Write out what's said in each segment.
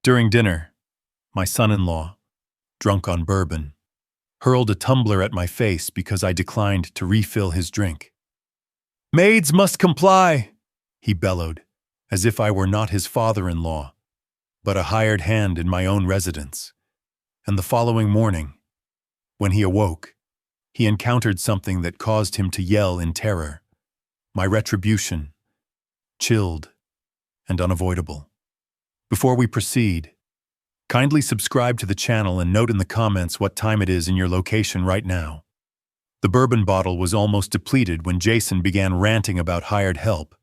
During dinner, my son-in-law, drunk on bourbon, hurled a tumbler at my face because I declined to refill his drink. "Maids must comply," he bellowed, as if I were not his father-in-law, but a hired hand in my own residence. And the following morning, when he awoke, he encountered something that caused him to yell in terror. My retribution, chilled and unavoidable. Before we proceed, kindly subscribe to the channel and note in the comments what time it is in your location right now. The bourbon bottle was almost depleted when Jason began ranting about hired help.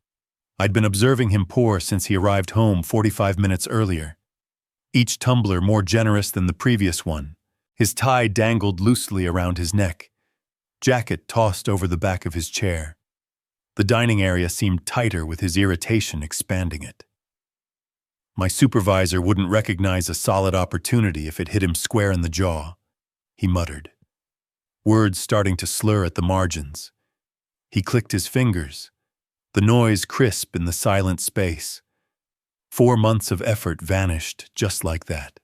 I'd been observing him pour since he arrived home 45 minutes earlier. Each tumbler more generous than the previous one. His tie dangled loosely around his neck. Jacket tossed over the back of his chair. The dining area seemed tighter with his irritation expanding it. My supervisor wouldn't recognize a solid opportunity if it hit him square in the jaw, he muttered, words starting to slur at the margins. He clicked his fingers, the noise crisp in the silent space. 4 months of effort vanished just like that.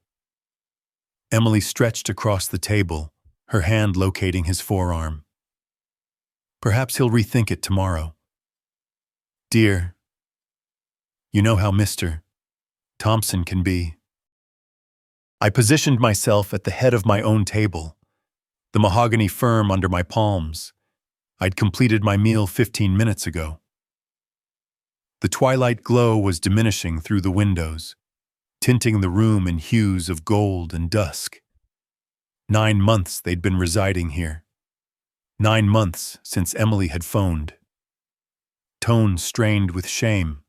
Emily stretched across the table, her hand locating his forearm. Perhaps he'll rethink it tomorrow. Dear, you know how Mr. Thompson can be. I positioned myself at the head of my own table, the mahogany firm under my palms. I'd completed my meal 15 minutes ago. The twilight glow was diminishing through the windows, tinting the room in hues of gold and dusk. 9 months they'd been residing here. 9 months since Emily had phoned. Tone strained with shame,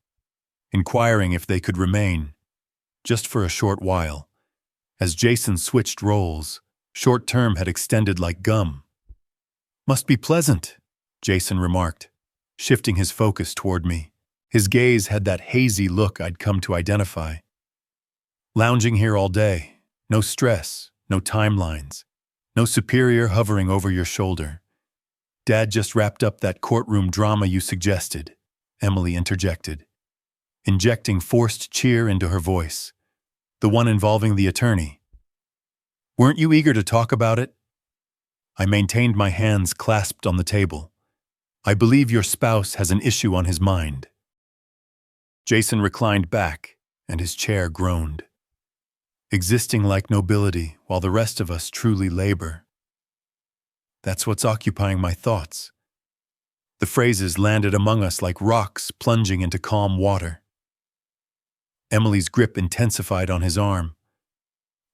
inquiring if they could remain, just for a short while. As Jason switched roles, short term had extended like gum. "Must be pleasant," Jason remarked, shifting his focus toward me. His gaze had that hazy look I'd come to identify. "Lounging here all day, no stress, no timelines, no superior hovering over your shoulder. Dad just wrapped up that courtroom drama you suggested," Emily interjected, injecting forced cheer into her voice, the one involving the attorney. "Weren't you eager to talk about it?" I maintained my hands clasped on the table. "I believe your spouse has an issue on his mind." Jason reclined back, and his chair groaned. "Existing like nobility while the rest of us truly labor. That's what's occupying my thoughts." The phrases landed among us like rocks plunging into calm water. Emily's grip intensified on his arm,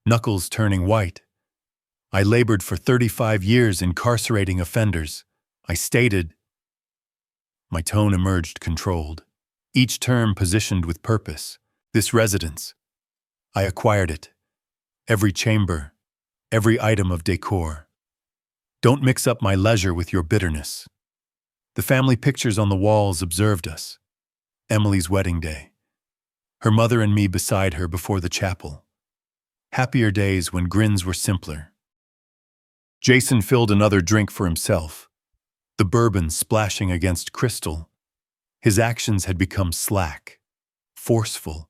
knuckles turning white. "I labored for 35 years incarcerating offenders," I stated. My tone emerged controlled, each term positioned with purpose. "This residence, I acquired it. Every chamber, every item of decor. Don't mix up my leisure with your bitterness." The family pictures on the walls observed us. Emily's wedding day. Her mother and me beside her before the chapel. Happier days when grins were simpler. Jason filled another drink for himself, the bourbon splashing against crystal. His actions had become slack, forceful.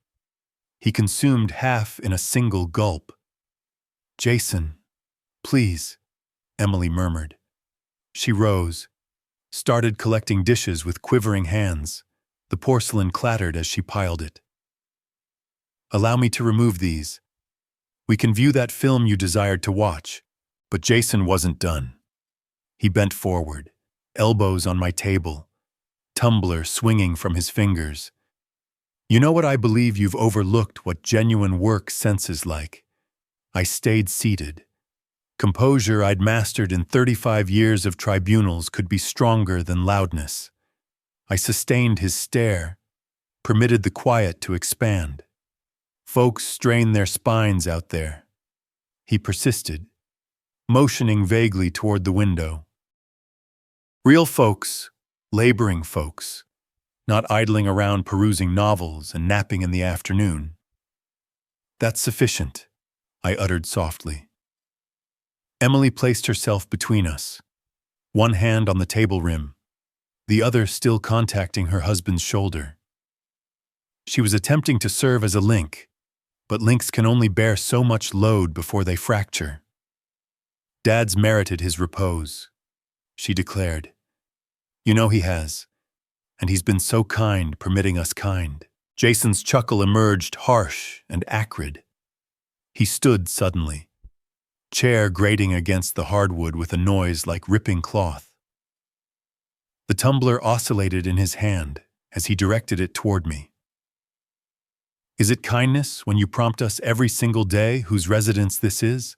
He consumed half in a single gulp. "Jason, please," Emily murmured. She rose, started collecting dishes with quivering hands. The porcelain clattered as she piled it. "Allow me to remove these. We can view that film you desired to watch." But Jason wasn't done. He bent forward, elbows on my table, tumbler swinging from his fingers. "You know what I believe you've overlooked what genuine work senses like." I stayed seated. Composure I'd mastered in 35 years of tribunals could be stronger than loudness. I sustained his stare, permitted the quiet to expand. "Folks strain their spines out there." He persisted, motioning vaguely toward the window. "Real folks, laboring folks, not idling around perusing novels and napping in the afternoon." "That's sufficient," I uttered softly. Emily placed herself between us, one hand on the table rim, the other still contacting her husband's shoulder. She was attempting to serve as a link, but links can only bear so much load before they fracture. Dad's merited his repose, she declared. You know he has, and he's been so kind, permitting us kind. Jason's chuckle emerged harsh and acrid. He stood suddenly, chair grating against the hardwood with a noise like ripping cloth. The tumbler oscillated in his hand as he directed it toward me. Is it kindness when you prompt us every single day whose residence this is?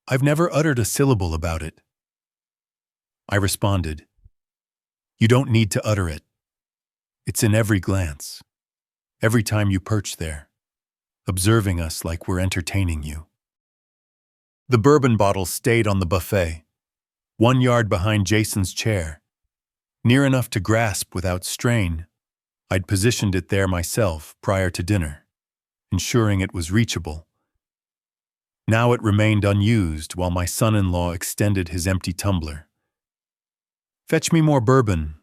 I've never uttered a syllable about it. I responded, You don't need to utter it. It's in every glance, every time you perch there, observing us like we're entertaining you. The bourbon bottle stayed on the buffet, 1 yard behind Jason's chair, near enough to grasp without strain. I'd positioned it there myself prior to dinner, ensuring it was reachable. Now it remained unused while my son-in-law extended his empty tumbler. Fetch me more bourbon,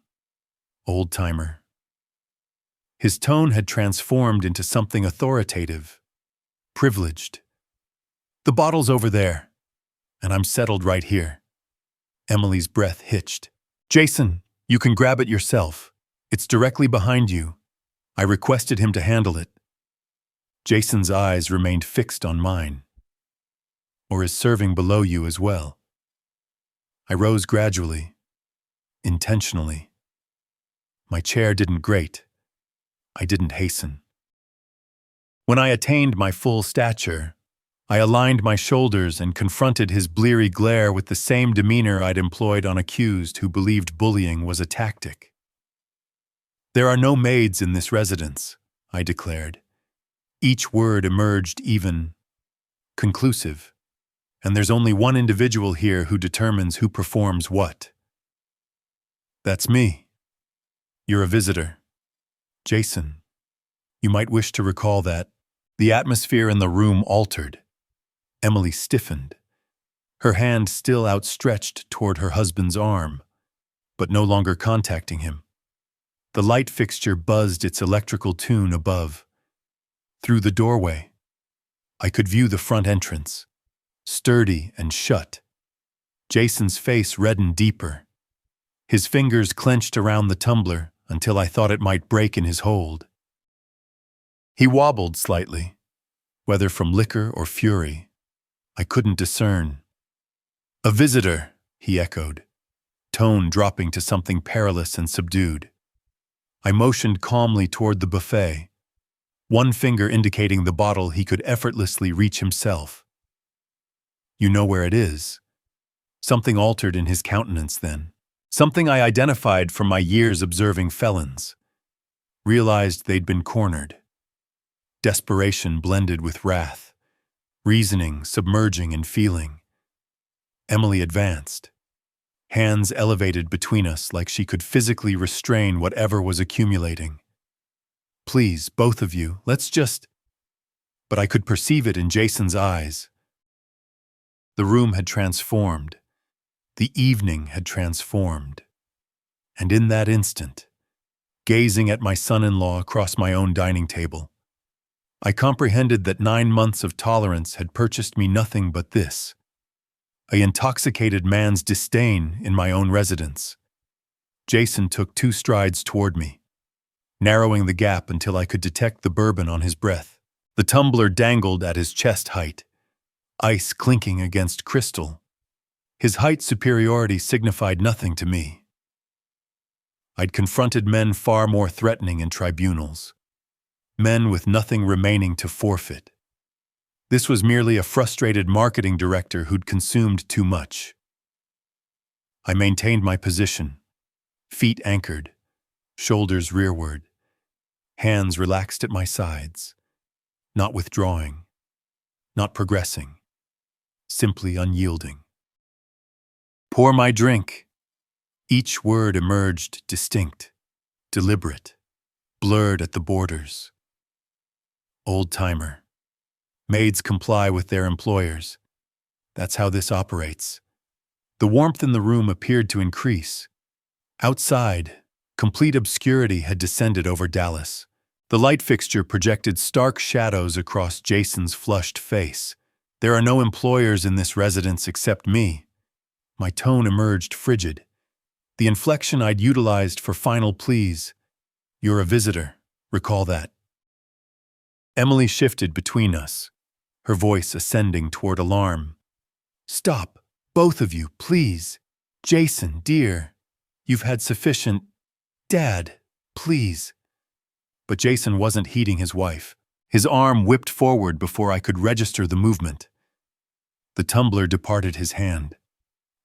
old-timer. His tone had transformed into something authoritative, privileged. The bottle's over there, and I'm settled right here. Emily's breath hitched. Jason, you can grab it yourself. It's directly behind you. I requested him to handle it. Jason's eyes remained fixed on mine. Or is serving below you as well? I rose gradually, intentionally. My chair didn't grate. I didn't hasten. When I attained my full stature, I aligned my shoulders and confronted his bleary glare with the same demeanor I'd employed on accused who believed bullying was a tactic. There are no maids in this residence, I declared. Each word emerged even, conclusive, and there's only one individual here who determines who performs what. That's me. You're a visitor. Jason, you might wish to recall that. The atmosphere in the room altered. Emily stiffened, her hand still outstretched toward her husband's arm, but no longer contacting him. The light fixture buzzed its electrical tune above. Through the doorway, I could view the front entrance, sturdy and shut. Jason's face reddened deeper. His fingers clenched around the tumbler until I thought it might break in his hold. He wobbled slightly, whether from liquor or fury. I couldn't discern. A visitor, he echoed, tone dropping to something perilous and subdued. I motioned calmly toward the buffet, one finger indicating the bottle he could effortlessly reach himself. You know where it is. Something altered in his countenance then. Something I identified from my years observing felons. Realized they'd been cornered. Desperation blended with wrath. Reasoning submerging in feeling. Emily advanced. Hands elevated between us like she could physically restrain whatever was accumulating. Please, both of you, let's just... But I could perceive it in Jason's eyes. The room had transformed. The evening had transformed. And in that instant, gazing at my son-in-law across my own dining table, I comprehended that 9 months of tolerance had purchased me nothing but this. An intoxicated man's disdain in my own residence. Jason took 2 strides toward me, narrowing the gap until I could detect the bourbon on his breath. The tumbler dangled at his chest height, ice clinking against crystal. His height superiority signified nothing to me. I'd confronted men far more threatening in tribunals. Men with nothing remaining to forfeit. This was merely a frustrated marketing director who'd consumed too much. I maintained my position, feet anchored, shoulders rearward, hands relaxed at my sides, not withdrawing, not progressing, simply unyielding. Pour my drink. Each word emerged distinct, deliberate, blurred at the borders. Old-timer. Maids comply with their employers. That's how this operates. The warmth in the room appeared to increase. Outside, complete obscurity had descended over Dallas, The light fixture projected stark shadows across Jason's flushed face. There are no employers in this residence except me. My tone emerged frigid. The inflection I'd utilized for final pleas. You're a visitor. Recall that. Emily shifted between us, her voice ascending toward alarm. Stop, both of you, please. Jason, dear, you've had sufficient. Dad, please. But Jason wasn't heeding his wife. His arm whipped forward before I could register the movement. The tumbler departed his hand,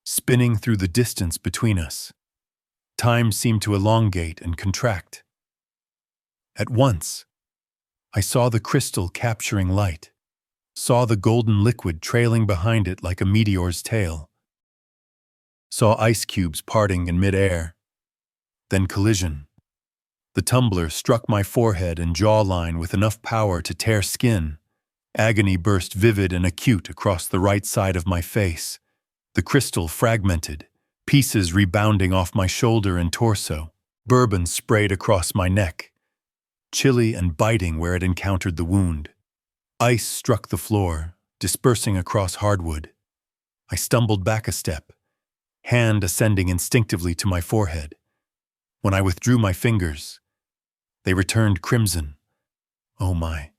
spinning through the distance between us. Time seemed to elongate and contract. At once, I saw the crystal capturing light, saw the golden liquid trailing behind it like a meteor's tail, saw ice cubes parting in midair, then collision. The tumbler struck my forehead and jawline with enough power to tear skin. Agony burst vivid and acute across the right side of my face. The crystal fragmented, pieces rebounding off my shoulder and torso. Bourbon sprayed across my neck, chilly and biting where it encountered the wound. Ice struck the floor, dispersing across hardwood. I stumbled back a step, hand ascending instinctively to my forehead. When I withdrew my fingers, they returned crimson. Oh my.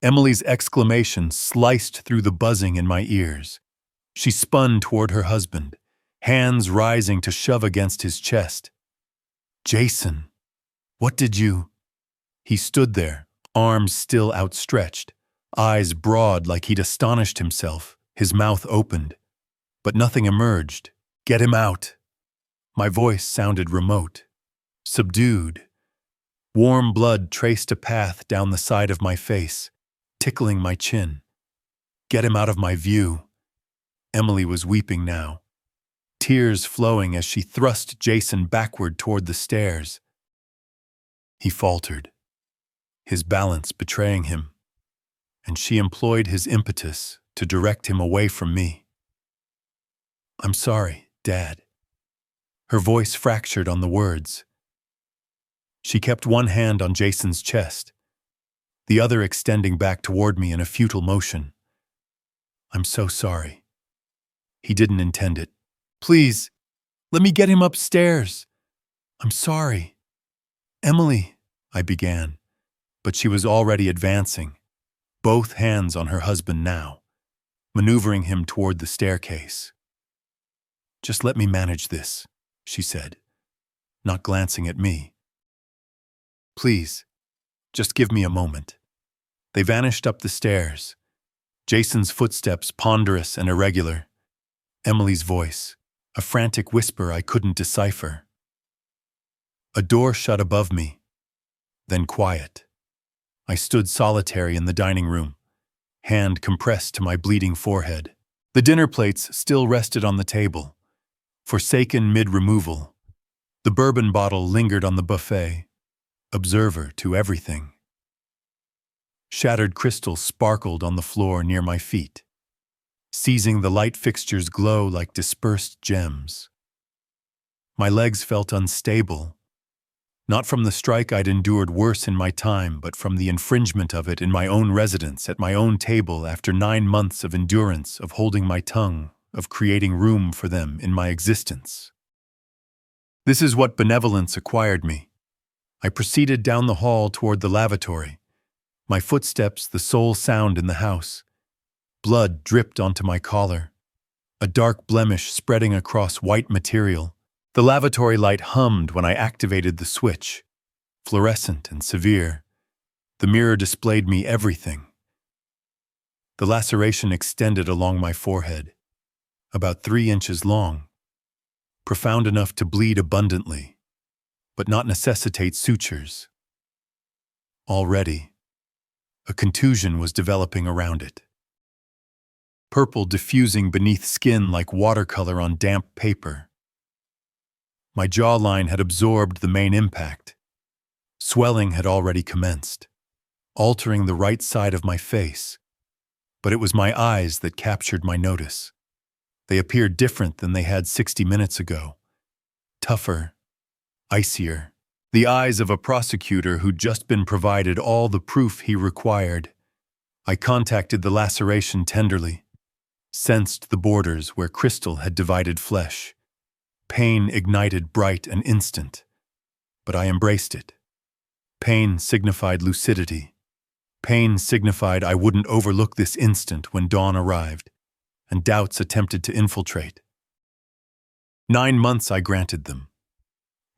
Emily's exclamation sliced through the buzzing in my ears. She spun toward her husband, hands rising to shove against his chest. Jason, what did you? He stood there, arms still outstretched, eyes broad like he'd astonished himself, his mouth opened. But nothing emerged. Get him out. My voice sounded remote, subdued. Warm blood traced a path down the side of my face, tickling my chin. Get him out of my view. Emily was weeping now, tears flowing as she thrust Jason backward toward the stairs. He faltered, his balance betraying him, and she employed his impetus to direct him away from me. I'm sorry, Dad. Her voice fractured on the words. She kept one hand on Jason's chest, the other extending back toward me in a futile motion. I'm so sorry. He didn't intend it. Please, let me get him upstairs. I'm sorry. Emily, I began, but she was already advancing, both hands on her husband now, maneuvering him toward the staircase. Just let me manage this, she said, not glancing at me. Please, just give me a moment. They vanished up the stairs, Jason's footsteps ponderous and irregular. Emily's voice, a frantic whisper I couldn't decipher. A door shut above me, then quiet. I stood solitary in the dining room, hand compressed to my bleeding forehead. The dinner plates still rested on the table, forsaken mid-removal. The bourbon bottle lingered on the buffet, observer to everything. Shattered crystals sparkled on the floor near my feet, seizing the light fixture's glow like dispersed gems. My legs felt unstable, not from the strike I'd endured worse in my time, but from the infringement of it in my own residence, at my own table, after 9 months of endurance, of holding my tongue, of creating room for them in my existence. This is what benevolence acquired me. I proceeded down the hall toward the lavatory, my footsteps the sole sound in the house. Blood dripped onto my collar, a dark blemish spreading across white material. The lavatory light hummed when I activated the switch, fluorescent and severe. The mirror displayed me everything. The laceration extended along my forehead, about 3 inches long, profound enough to bleed abundantly, but not necessitate sutures. Already, a contusion was developing around it. Purple diffusing beneath skin like watercolor on damp paper. My jawline had absorbed the main impact. Swelling had already commenced, altering the right side of my face, but it was my eyes that captured my notice. They appeared different than they had 60 minutes ago. Tougher, icier, The eyes of a prosecutor who'd just been provided all the proof he required. I contacted the laceration tenderly, sensed the borders where crystal had divided flesh. Pain ignited bright and instant, but I embraced it. Pain signified lucidity. Pain signified I wouldn't overlook this instant when dawn arrived, and doubts attempted to infiltrate. 9 months I granted them.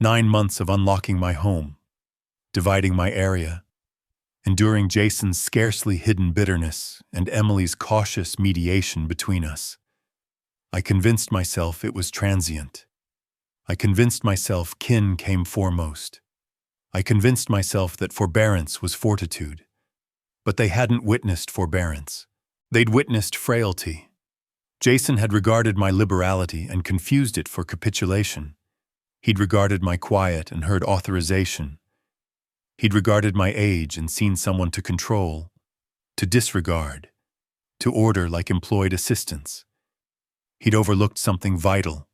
9 months of unlocking my home, dividing my area, enduring Jason's scarcely hidden bitterness and Emily's cautious mediation between us. I convinced myself it was transient. I convinced myself kin came foremost. I convinced myself that forbearance was fortitude. But they hadn't witnessed forbearance. They'd witnessed frailty. Jason had regarded my liberality and confused it for capitulation. He'd regarded my quiet and heard authorization. He'd regarded my age and seen someone to control, to disregard, to order like employed assistants. He'd overlooked something vital.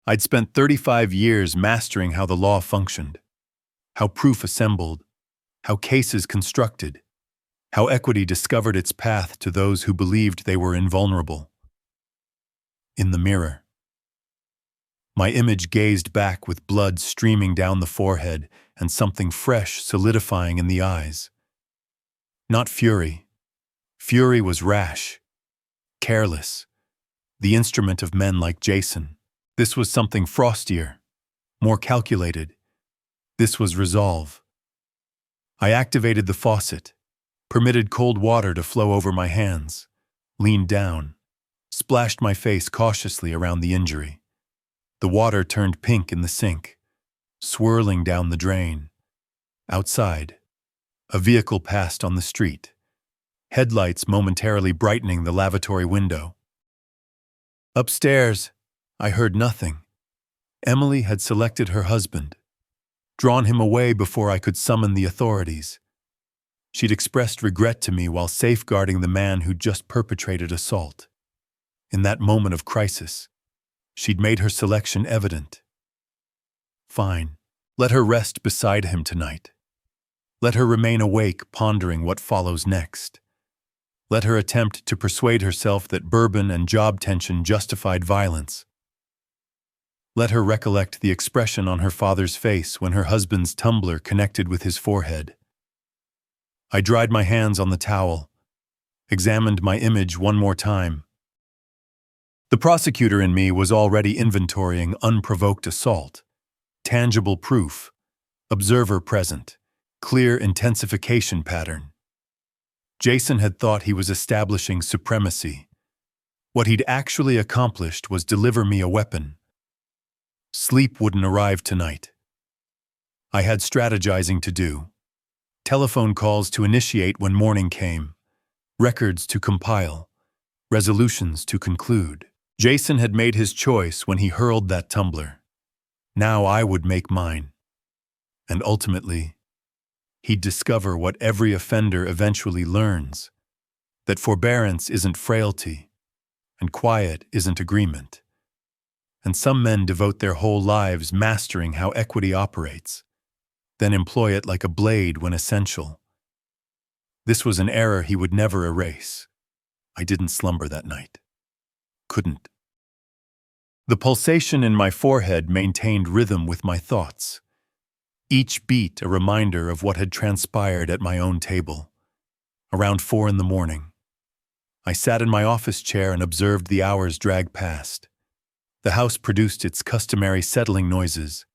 I'd spent 35 years mastering how the law functioned, how proof assembled, how cases constructed, how equity discovered its path to those who believed they were invulnerable. In the mirror, my image gazed back with blood streaming down the forehead and something fresh solidifying in the eyes. Not fury. Fury was rash, careless, the instrument of men like Jason. This was something frostier, more calculated. This was resolve. I activated the faucet, permitted cold water to flow over my hands, leaned down, splashed my face cautiously around the injury. The water turned pink in the sink, swirling down the drain. Outside, a vehicle passed on the street, headlights momentarily brightening the lavatory window. Upstairs, I heard nothing. Emily had selected her husband, drawn him away before I could summon the authorities. She'd expressed regret to me while safeguarding the man who'd just perpetrated assault. In that moment of crisis, she'd made her selection evident. Fine. Let her rest beside him tonight. Let her remain awake, pondering what follows next. Let her attempt to persuade herself that bourbon and job tension justified violence. Let her recollect the expression on her father's face when her husband's tumbler connected with his forehead. I dried my hands on the towel, examined my image one more time. The prosecutor in me was already inventorying unprovoked assault, tangible proof, observer present, clear intensification pattern. Jason had thought he was establishing supremacy. What he'd actually accomplished was deliver me a weapon. Sleep wouldn't arrive tonight. I had strategizing to do. Telephone calls to initiate when morning came. Records to compile. Resolutions to conclude. Jason had made his choice when he hurled that tumbler. Now I would make mine. And ultimately, he'd discover what every offender eventually learns, that forbearance isn't frailty, and quiet isn't agreement. And some men devote their whole lives mastering how equity operates, then employ it like a blade when essential. This was an error he would never erase. I didn't slumber that night. Couldn't. The pulsation in my forehead maintained rhythm with my thoughts. Each beat a reminder of what had transpired at my own table. Around 4 a.m, I sat in my office chair and observed the hours drag past. The house produced its customary settling noises,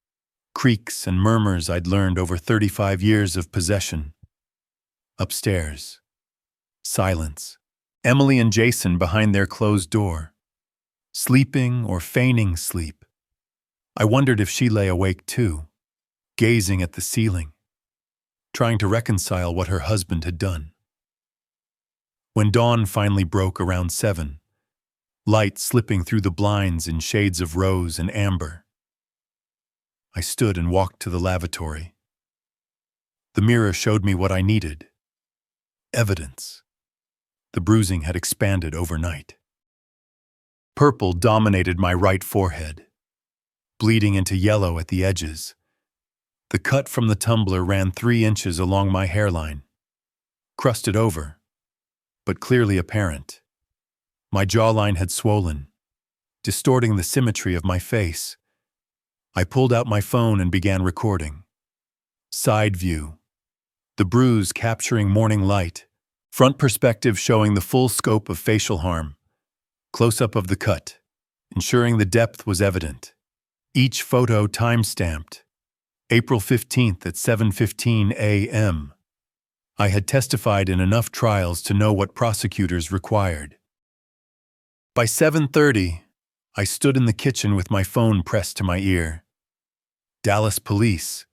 creaks and murmurs I'd learned over 35 years of possession. Upstairs, silence. Emily and Jason behind their closed door, sleeping or feigning sleep. I wondered if she lay awake too, gazing at the ceiling, trying to reconcile what her husband had done. When dawn finally broke around 7, light slipping through the blinds in shades of rose and amber, I stood and walked to the lavatory. The mirror showed me what I needed. Evidence. The bruising had expanded overnight. Purple dominated my right forehead, bleeding into yellow at the edges. The cut from the tumbler ran 3 inches along my hairline, crusted over, but clearly apparent. My jawline had swollen, distorting the symmetry of my face. I pulled out my phone and began recording. Side view. The bruise capturing morning light. Front perspective showing the full scope of facial harm. Close-up of the cut, ensuring the depth was evident. Each photo time-stamped. April 15th at 7:15 a.m. I had testified in enough trials to know what prosecutors required. By 7:30, I stood in the kitchen with my phone pressed to my ear. Dallas Police.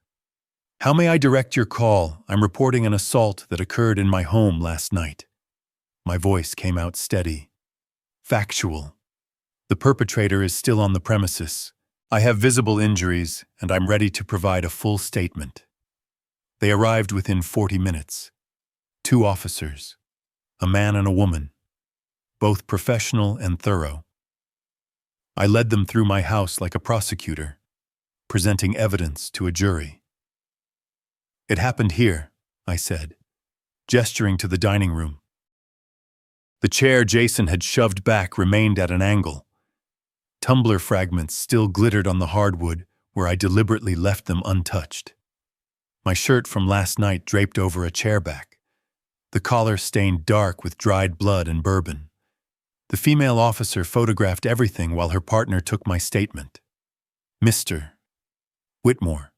How may I direct your call? I'm reporting an assault that occurred in my home last night. My voice came out steady. Factual. The perpetrator is still on the premises. I have visible injuries, and I'm ready to provide a full statement. They arrived within 40 minutes. 2 officers, a man and a woman, both professional and thorough. I led them through my house like a prosecutor, presenting evidence to a jury. It happened here, I said, gesturing to the dining room. The chair Jason had shoved back remained at an angle. Tumbler fragments still glittered on the hardwood where I deliberately left them untouched. My shirt from last night draped over a chair back, the collar stained dark with dried blood and bourbon. The female officer photographed everything while her partner took my statement. Mr. Whitmore,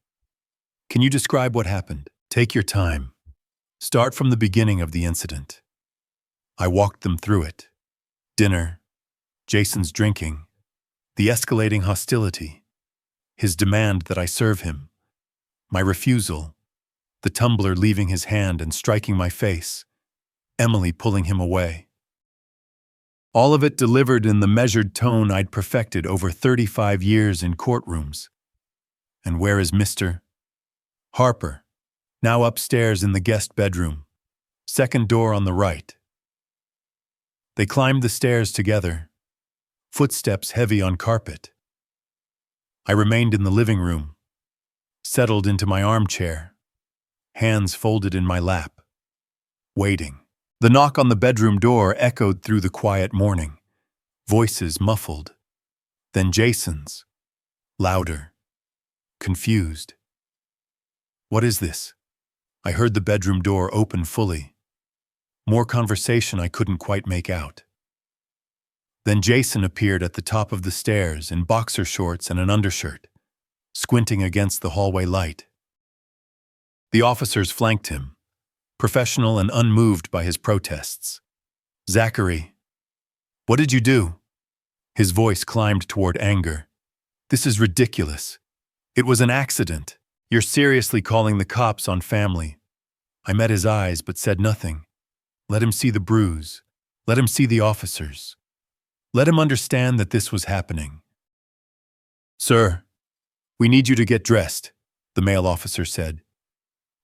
can you describe what happened? Take your time. Start from the beginning of the incident. I walked them through it. Dinner, Jason's drinking, the escalating hostility, his demand that I serve him, my refusal, the tumbler leaving his hand and striking my face, Emily pulling him away. All of it delivered in the measured tone I'd perfected over 35 years in courtrooms. And where is Mr. Harper? Now upstairs in the guest bedroom, second door on the right. They climbed the stairs together, footsteps heavy on carpet. I remained in the living room, settled into my armchair, hands folded in my lap, waiting. The knock on the bedroom door echoed through the quiet morning, voices muffled. Then Jason's, louder, confused. What is this? I heard the bedroom door open fully. More conversation I couldn't quite make out. Then Jason appeared at the top of the stairs in boxer shorts and an undershirt, squinting against the hallway light. The officers flanked him, professional and unmoved by his protests. Zachary, what did you do? His voice climbed toward anger. This is ridiculous. It was an accident. You're seriously calling the cops on family. I met his eyes but said nothing. Let him see the bruise. Let him see the officers. Let him understand that this was happening. Sir, we need you to get dressed, the male officer said.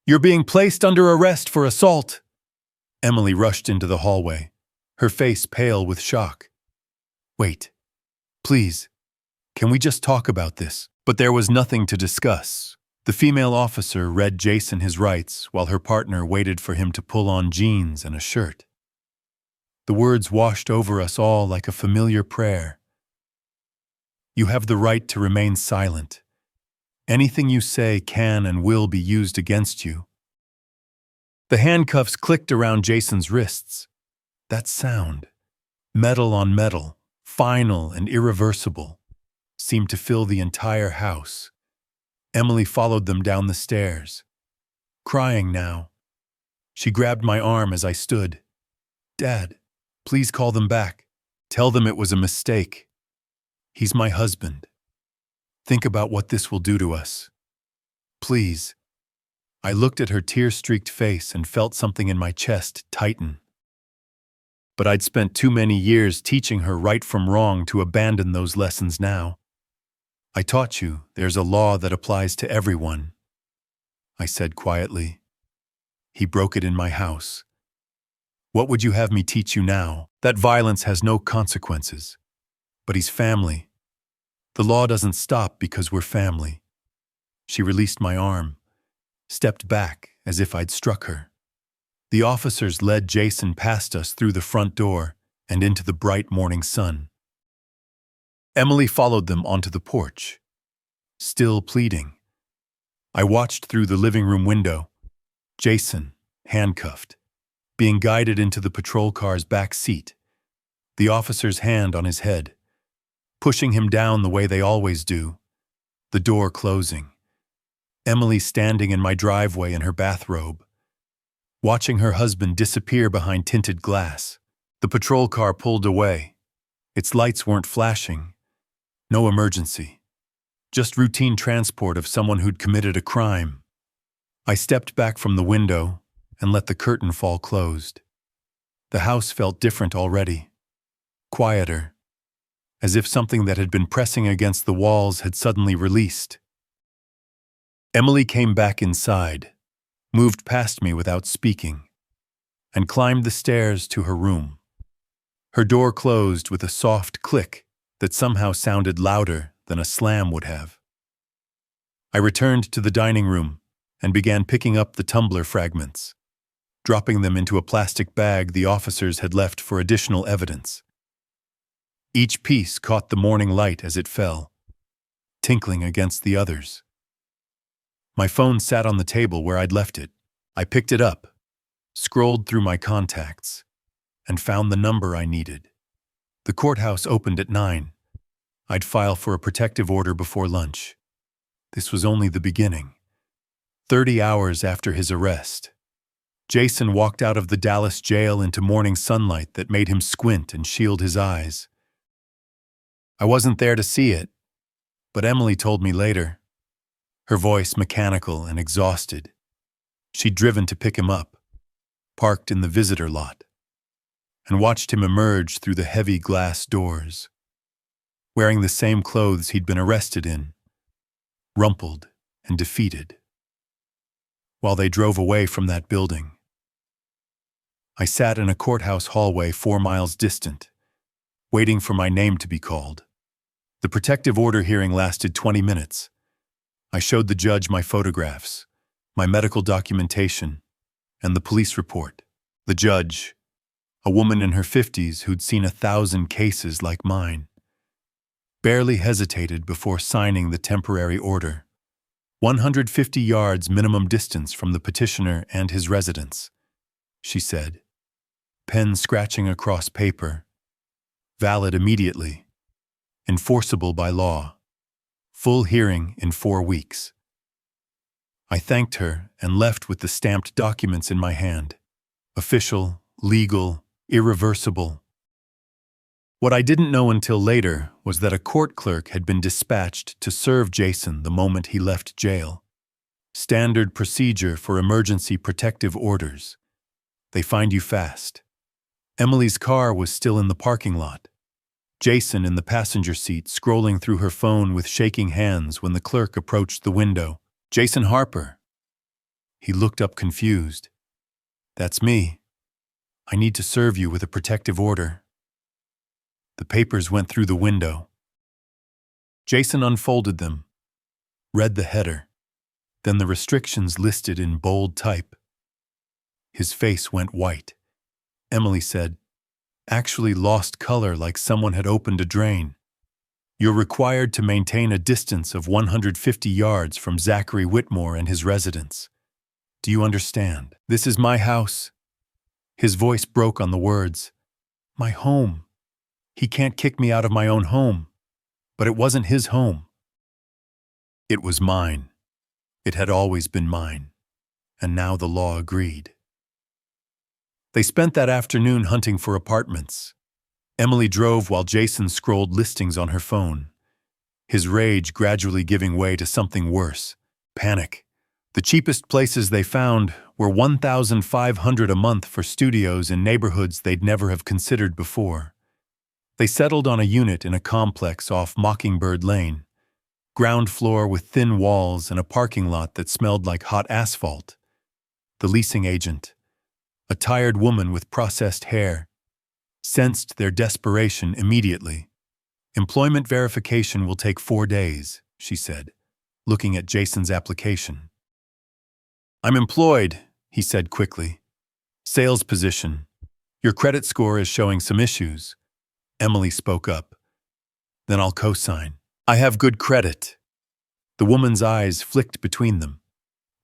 You're being placed under arrest for assault. Emily rushed into the hallway, her face pale with shock. Wait, please, can we just talk about this? But there was nothing to discuss. The female officer read Jason his rights while her partner waited for him to pull on jeans and a shirt. The words washed over us all like a familiar prayer. You have the right to remain silent. Anything you say can and will be used against you. The handcuffs clicked around Jason's wrists. That sound, metal on metal, final and irreversible, seemed to fill the entire house. Emily followed them down the stairs, crying now. She grabbed my arm as I stood. Dad, please call them back. Tell them it was a mistake. He's my husband. Think about what this will do to us. Please. I looked at her tear-streaked face and felt something in my chest tighten. But I'd spent too many years teaching her right from wrong to abandon those lessons now. I taught you there's a law that applies to everyone, I said quietly. He broke it in my house. What would you have me teach you now? That violence has no consequences. But he's family. The law doesn't stop because we're family. She released my arm, stepped back as if I'd struck her. The officers led Jason past us through the front door and into the bright morning sun. Emily followed them onto the porch, still pleading. I watched through the living room window, Jason, handcuffed, being guided into the patrol car's back seat, the officer's hand on his head, pushing him down the way they always do, the door closing. Emily standing in my driveway in her bathrobe, watching her husband disappear behind tinted glass. The patrol car pulled away. Its lights weren't flashing. No emergency. Just routine transport of someone who'd committed a crime. I stepped back from the window and let the curtain fall closed. The house felt different already. Quieter. As if something that had been pressing against the walls had suddenly released. Emily came back inside, moved past me without speaking, and climbed the stairs to her room. Her door closed with a soft click that somehow sounded louder than a slam would have. I returned to the dining room and began picking up the tumbler fragments, dropping them into a plastic bag the officers had left for additional evidence. Each piece caught the morning light as it fell, tinkling against the others. My phone sat on the table where I'd left it. I picked it up, scrolled through my contacts, and found the number I needed. The courthouse opened at 9. I'd file for a protective order before lunch. This was only the beginning. 30 hours after his arrest, Jason walked out of the Dallas jail into morning sunlight that made him squint and shield his eyes. I wasn't there to see it, but Emily told me later. Her voice mechanical and exhausted. She'd driven to pick him up, parked in the visitor lot, and watched him emerge through the heavy glass doors, wearing the same clothes he'd been arrested in, rumpled and defeated. While they drove away from that building, I sat in a courthouse hallway 4 miles distant, waiting for my name to be called. The protective order hearing lasted 20 minutes. I showed the judge my photographs, my medical documentation, and the police report. The judge, a woman in her 50s who'd seen 1,000 cases like mine, barely hesitated before signing the temporary order. 150 yards minimum distance from the petitioner and his residence, she said, pen scratching across paper. Valid immediately. Enforceable by law. Full hearing in 4 weeks. I thanked her and left with the stamped documents in my hand. Official, legal, irreversible. What I didn't know until later was that a court clerk had been dispatched to serve Jason the moment he left jail. Standard procedure for emergency protective orders. They find you fast. Emily's car was still in the parking lot. Jason in the passenger seat scrolling through her phone with shaking hands when the clerk approached the window. Jason Harper. He looked up confused. That's me. I need to serve you with a protective order. The papers went through the window. Jason unfolded them, read the header, then the restrictions listed in bold type. His face went white. Emily said, actually lost color like someone had opened a drain. You're required to maintain a distance of 150 yards from Zachary Whitmore and his residence. Do you understand? This is my house. His voice broke on the words. My home. He can't kick me out of my own home. But it wasn't his home. It was mine. It had always been mine. And now the law agreed. They spent that afternoon hunting for apartments. Emily drove while Jason scrolled listings on her phone, his rage gradually giving way to something worse, panic. The cheapest places they found were $1,500 a month for studios in neighborhoods they'd never have considered before. They settled on a unit in a complex off Mockingbird Lane, ground floor with thin walls and a parking lot that smelled like hot asphalt. The leasing agent, a tired woman with processed hair, sensed their desperation immediately. Employment verification will take 4 days, she said, looking at Jason's application. I'm employed, he said quickly. Sales position. Your credit score is showing some issues. Emily spoke up. Then I'll co-sign. I have good credit. The woman's eyes flicked between them.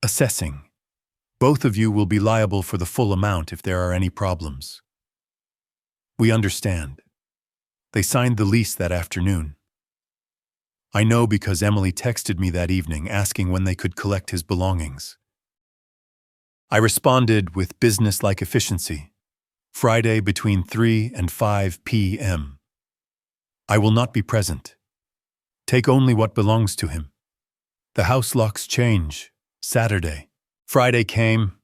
Assessing. Both of you will be liable for the full amount if there are any problems. We understand. They signed the lease that afternoon. I know because Emily texted me that evening asking when they could collect his belongings. I responded with business-like efficiency. Friday between 3 and 5 p.m. I will not be present. Take only what belongs to him. The house locks change. Saturday. Friday came.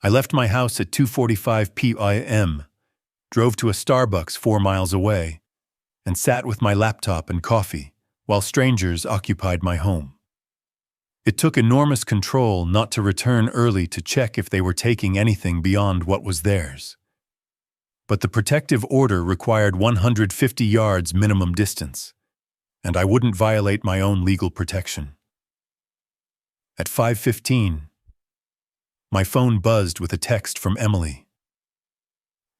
I left my house at 2:45 p.m., drove to a Starbucks 4 miles away, and sat with my laptop and coffee while strangers occupied my home. It took enormous control not to return early to check if they were taking anything beyond what was theirs. But the protective order required 150 yards minimum distance, and I wouldn't violate my own legal protection. At 5:15, my phone buzzed with a text from Emily.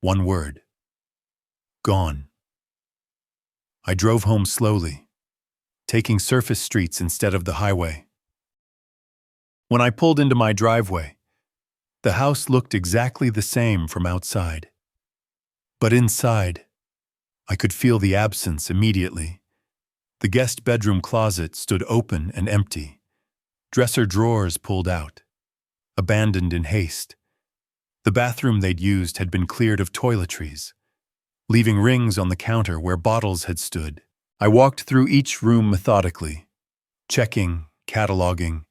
One word. Gone. I drove home slowly, taking surface streets instead of the highway. When I pulled into my driveway, the house looked exactly the same from outside. But inside, I could feel the absence immediately. The guest bedroom closet stood open and empty, dresser drawers pulled out, abandoned in haste. The bathroom they'd used had been cleared of toiletries, leaving rings on the counter where bottles had stood. I walked through each room methodically, checking, cataloging.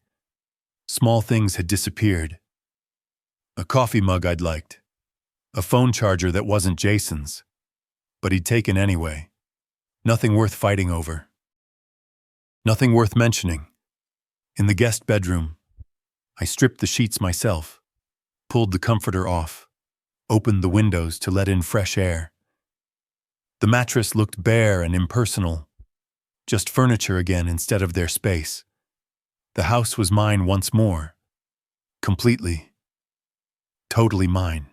Small things had disappeared. A coffee mug I'd liked. A phone charger that wasn't Jason's, but he'd taken anyway. Nothing worth fighting over. Nothing worth mentioning. In the guest bedroom, I stripped the sheets myself, pulled the comforter off, opened the windows to let in fresh air. The mattress looked bare and impersonal, just furniture again instead of their space. The house was mine once more. Completely. Totally mine.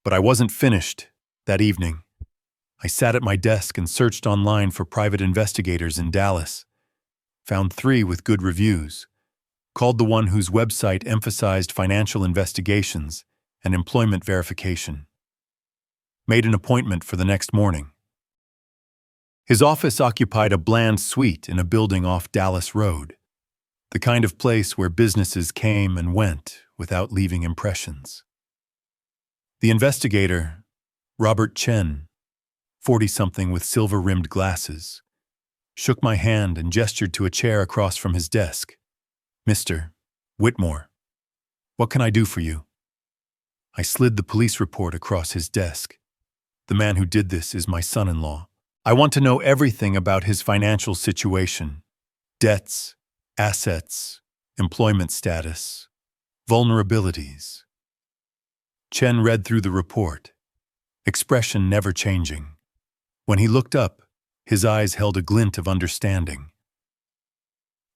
But I wasn't finished that evening. I sat at my desk and searched online for private investigators in Dallas. Found 3 with good reviews. Called the one whose website emphasized financial investigations and employment verification. Made an appointment for the next morning. His office occupied a bland suite in a building off Dallas Road. The kind of place where businesses came and went without leaving impressions. The investigator, Robert Chen, 40-something with silver-rimmed glasses, shook my hand and gestured to a chair across from his desk. Mr. Whitmore, what can I do for you? I slid the police report across his desk. The man who did this is my son-in-law. I want to know everything about his financial situation, debts, assets, employment status, vulnerabilities. Chen read through the report, expression never changing. When he looked up, his eyes held a glint of understanding.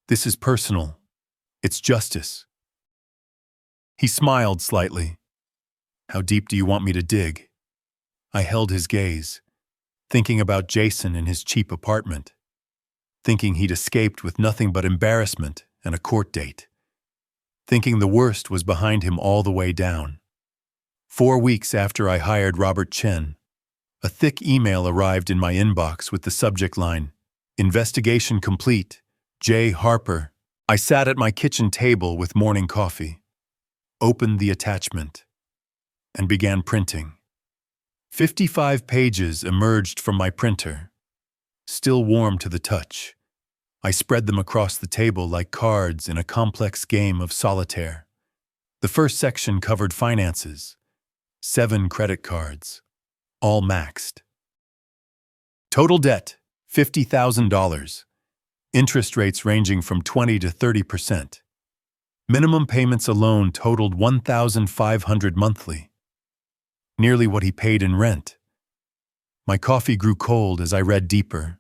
This is personal. It's justice. He smiled slightly. How deep do you want me to dig? I held his gaze, thinking about Jason in his cheap apartment, thinking he'd escaped with nothing but embarrassment and a court date, thinking the worst was behind him all the way down. 4 weeks after I hired Robert Chen, a thick email arrived in my inbox with the subject line, "Investigation complete, J. Harper." I sat at my kitchen table with morning coffee, opened the attachment, and began printing. 55 pages emerged from my printer, still warm to the touch. I spread them across the table like cards in a complex game of solitaire. The first section covered finances, 7 credit cards, all maxed. Total debt, $50,000. Interest rates ranging from 20 to 30%. Minimum payments alone totaled $1,500 monthly. Nearly what he paid in rent. My coffee grew cold as I read deeper.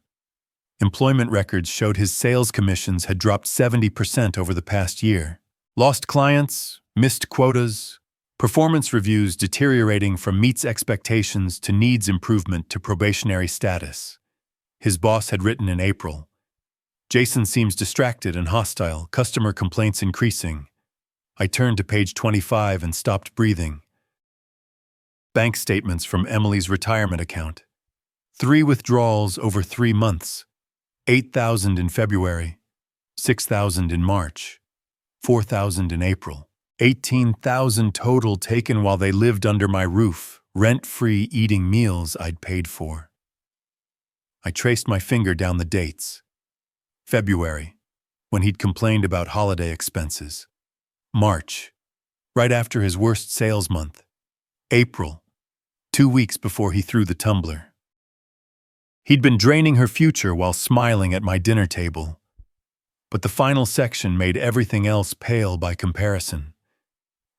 Employment records showed his sales commissions had dropped 70% over the past year. Lost clients, Missed quotas, performance reviews deteriorating from meets expectations to needs improvement to probationary status. His boss had written in April. Jason seems distracted and hostile, customer complaints increasing. I turned to page 25 and stopped breathing. Bank statements from Emily's retirement account. 3 withdrawals over 3 months. $8,000 in February, $6,000 in March, $4,000 in April. $18,000 total taken while they lived under my roof, rent-free eating meals I'd paid for. I traced my finger down the dates. February, when he'd complained about holiday expenses. March, right after his worst sales month. April, 2 weeks before he threw the tumbler. He'd been draining her future while smiling at my dinner table. But the final section made everything else pale by comparison.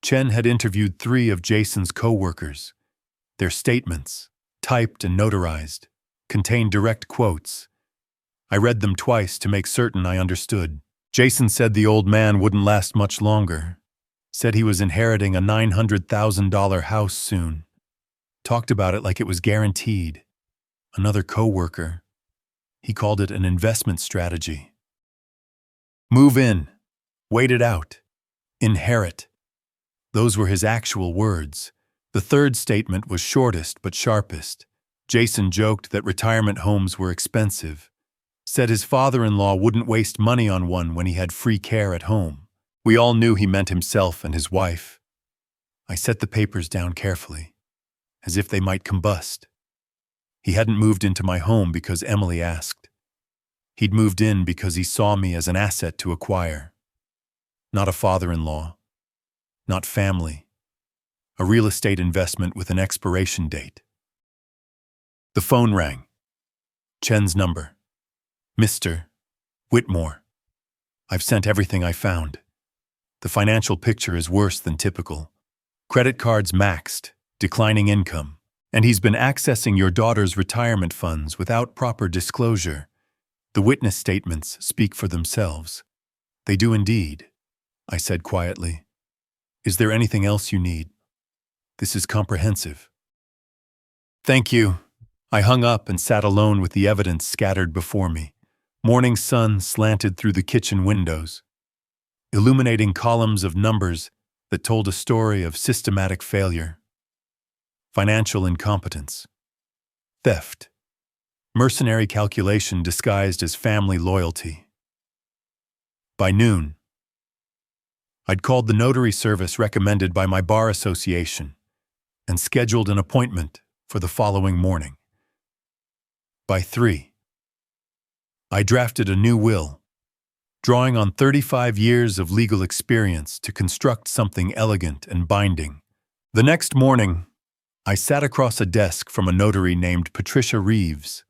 Chen had interviewed 3 of Jason's co-workers. Their statements, typed and notarized, contained direct quotes. I read them twice to make certain I understood. Jason said the old man wouldn't last much longer. Said he was inheriting a $900,000 house soon. Talked about it like it was guaranteed. Another co-worker. He called it an investment strategy. Move in. Wait it out. Inherit. Those were his actual words. The third statement was shortest but sharpest. Jason joked that retirement homes were expensive. Said his father-in-law wouldn't waste money on one when he had free care at home. We all knew he meant himself and his wife. I set the papers down carefully, as if they might combust. He hadn't moved into my home because Emily asked. He'd moved in because he saw me as an asset to acquire. Not a father-in-law. Not family. A real estate investment with an expiration date. The phone rang. Chen's number. Mr. Whitmore. I've sent everything I found. The financial picture is worse than typical. Credit cards maxed, declining income, and he's been accessing your daughter's retirement funds without proper disclosure. The witness statements speak for themselves. They do indeed, I said quietly. Is there anything else you need? This is comprehensive. Thank you. I hung up and sat alone with the evidence scattered before me. Morning sun slanted through the kitchen windows, illuminating columns of numbers that told a story of systematic failure, financial incompetence, theft, mercenary calculation disguised as family loyalty. By noon, I'd called the notary service recommended by my bar association and scheduled an appointment for the following morning. By 3, I drafted a new will, drawing on 35 years of legal experience to construct something elegant and binding. The next morning, I sat across a desk from a notary named Patricia Reeves,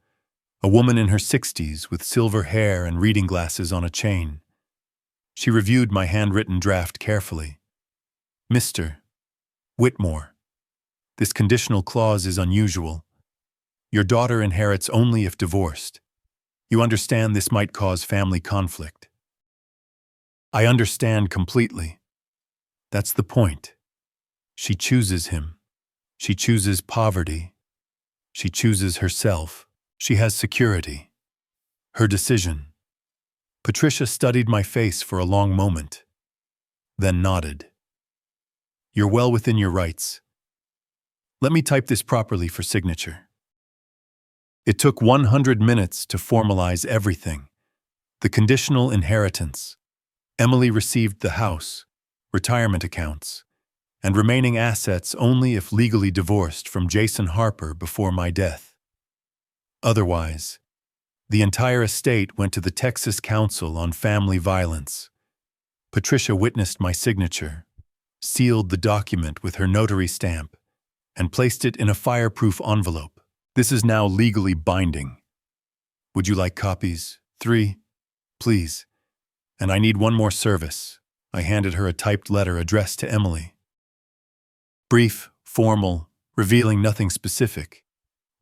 a woman in her 60s with silver hair and reading glasses on a chain. She reviewed my handwritten draft carefully. Mr. Whitmore, this conditional clause is unusual. Your daughter inherits only if divorced. You understand this might cause family conflict. I understand completely. That's the point. She chooses him. She chooses poverty. She chooses herself. She has security. Her decision. Patricia studied my face for a long moment, then nodded. You're well within your rights. Let me type this properly for signature. It took 100 minutes to formalize everything. The conditional inheritance. Emily received the house, retirement accounts, and remaining assets only if legally divorced from Jason Harper before my death. Otherwise, the entire estate went to the Texas Council on Family Violence. Patricia witnessed my signature, sealed the document with her notary stamp, and placed it in a fireproof envelope. This is now legally binding. Would you like copies? 3, please. And I need one more service. I handed her a typed letter addressed to Emily. Brief, formal, revealing nothing specific.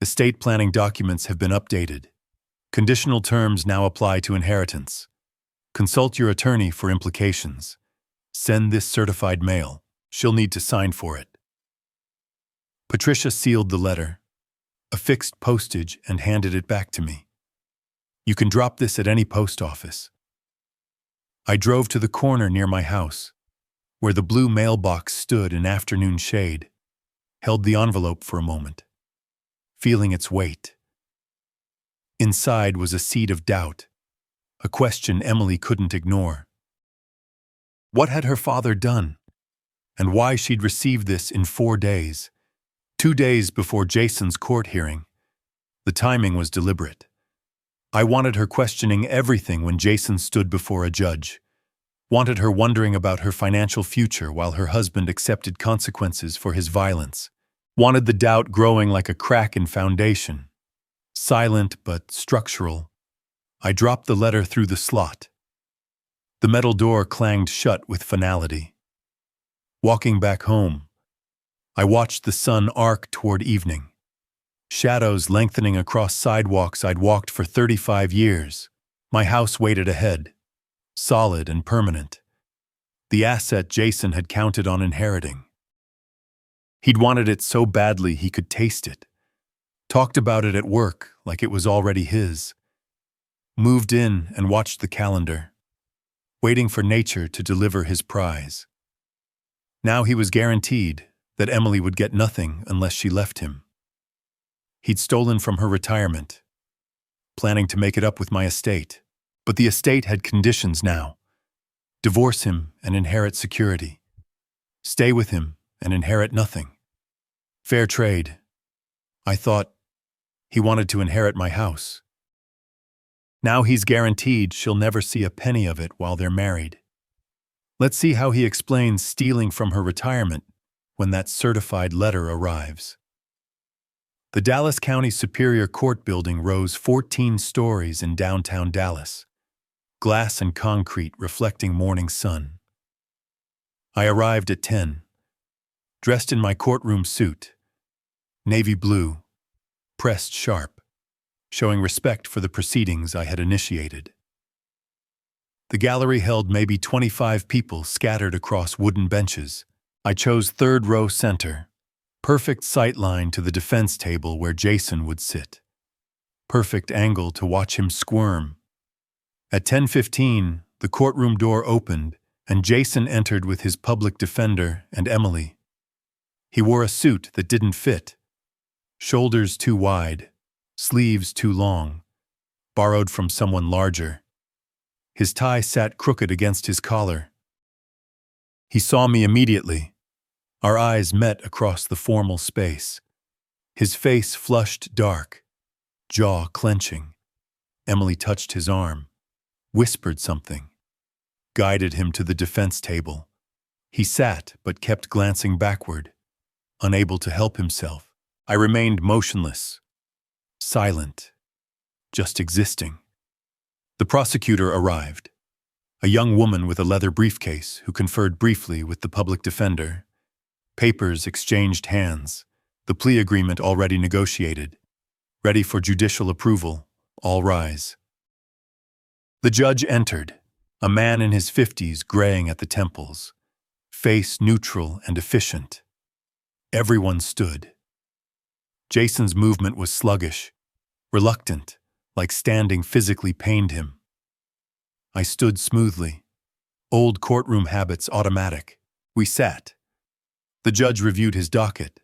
Estate planning documents have been updated. Conditional terms now apply to inheritance. Consult your attorney for implications. Send this certified mail. She'll need to sign for it. Patricia sealed the letter, affixed postage, and handed it back to me. You can drop this at any post office. I drove to the corner near my house, where the blue mailbox stood in afternoon shade, held the envelope for a moment, feeling its weight. Inside was a seed of doubt, a question Emily couldn't ignore. What had her father done, and why she'd received this in 4 days, 2 days before Jason's court hearing? The timing was deliberate. I wanted her questioning everything when Jason stood before a judge. Wanted her wondering about her financial future while her husband accepted consequences for his violence. Wanted the doubt growing like a crack in foundation. Silent but structural, I dropped the letter through the slot. The metal door clanged shut with finality. Walking back home, I watched the sun arc toward evening. Shadows lengthening across sidewalks I'd walked for 35 years. My house waited ahead, solid and permanent. The asset Jason had counted on inheriting. He'd wanted it so badly he could taste it. Talked about it at work like it was already his. Moved in and watched the calendar, waiting for nature to deliver his prize. Now he was guaranteed that Emily would get nothing unless she left him. He'd stolen from her retirement, planning to make it up with my estate. But the estate had conditions now. Divorce him and inherit security. Stay with him and inherit nothing. Fair trade. I thought he wanted to inherit my house. Now he's guaranteed she'll never see a penny of it while they're married. Let's see how he explains stealing from her retirement when that certified letter arrives. The Dallas County Superior Court building rose 14 stories in downtown Dallas, glass and concrete reflecting morning sun. I arrived at 10, dressed in my courtroom suit, navy blue, pressed sharp, showing respect for the proceedings I had initiated. The gallery held maybe 25 people scattered across wooden benches. I chose third row center, perfect sight line to the defense table where Jason would sit. Perfect angle to watch him squirm. At 10:15, the courtroom door opened and Jason entered with his public defender and Emily. He wore a suit that didn't fit. Shoulders too wide, sleeves too long, borrowed from someone larger. His tie sat crooked against his collar. He saw me immediately. Our eyes met across the formal space. His face flushed dark, jaw clenching. Emily touched his arm, whispered something, guided him to the defense table. He sat but kept glancing backward, unable to help himself. I remained motionless, silent, just existing. The prosecutor arrived, a young woman with a leather briefcase who conferred briefly with the public defender. Papers exchanged hands, the plea agreement already negotiated. Ready for judicial approval, all rise. The judge entered, a man in his 50s graying at the temples, face neutral and efficient. Everyone stood. Jason's movement was sluggish, reluctant, like standing physically pained him. I stood smoothly, old courtroom habits automatic. We sat. The judge reviewed his docket.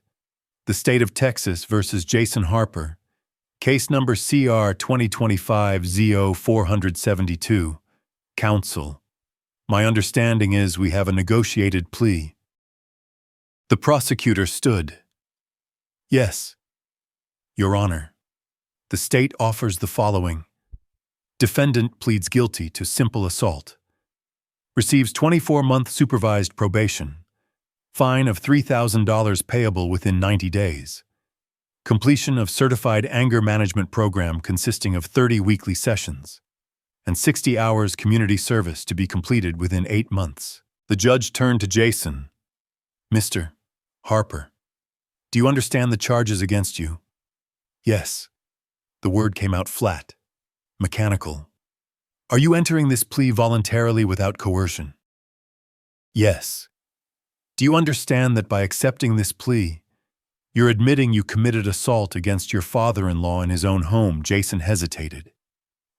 The State of Texas versus Jason Harper, case number CR 2025-Z0472. Counsel. My understanding is we have a negotiated plea. The prosecutor stood. Yes, Your Honor. The state offers the following. Defendant pleads guilty to simple assault. Receives 24-month supervised probation. Fine of $3,000 payable within 90 days. Completion of certified anger management program consisting of 30 weekly sessions. And 60 hours community service to be completed within 8 months. The judge turned to Jason. Mr. Harper, do you understand the charges against you? Yes. The word came out flat, mechanical. Are you entering this plea voluntarily without coercion? Yes. Do you understand that by accepting this plea, you're admitting you committed assault against your father-in-law in his own home? Jason hesitated.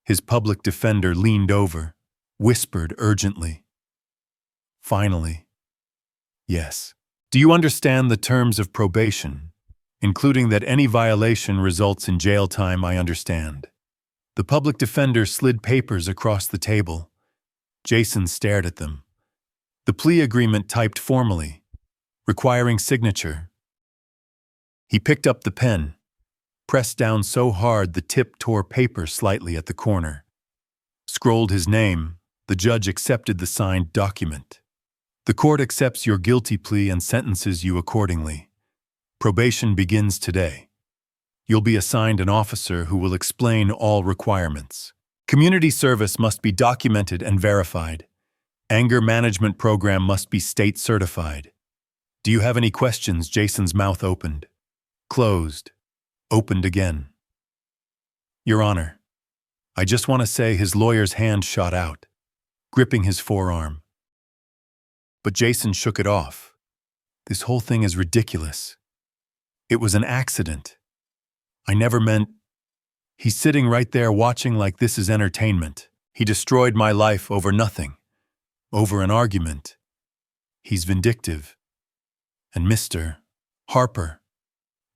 His public defender leaned over, whispered urgently. Finally, yes. Do you understand the terms of probation, including that any violation results in jail time? I understand. The public defender slid papers across the table. Jason stared at them. The plea agreement typed formally, requiring signature. He picked up the pen, pressed down so hard the tip tore paper slightly at the corner. Scrolled his name, the judge accepted the signed document. The court accepts your guilty plea and sentences you accordingly. Probation begins today. You'll be assigned an officer who will explain all requirements. Community service must be documented and verified. Anger management program must be state certified. Do you have any questions? Jason's mouth opened, closed, opened again. Your Honor, I just want to say his lawyer's hand shot out, gripping his forearm. But Jason shook it off. This whole thing is ridiculous. It was an accident. I never meant... He's sitting right there watching like this is entertainment. He destroyed my life over nothing, over an argument. He's vindictive. And Mr. Harper,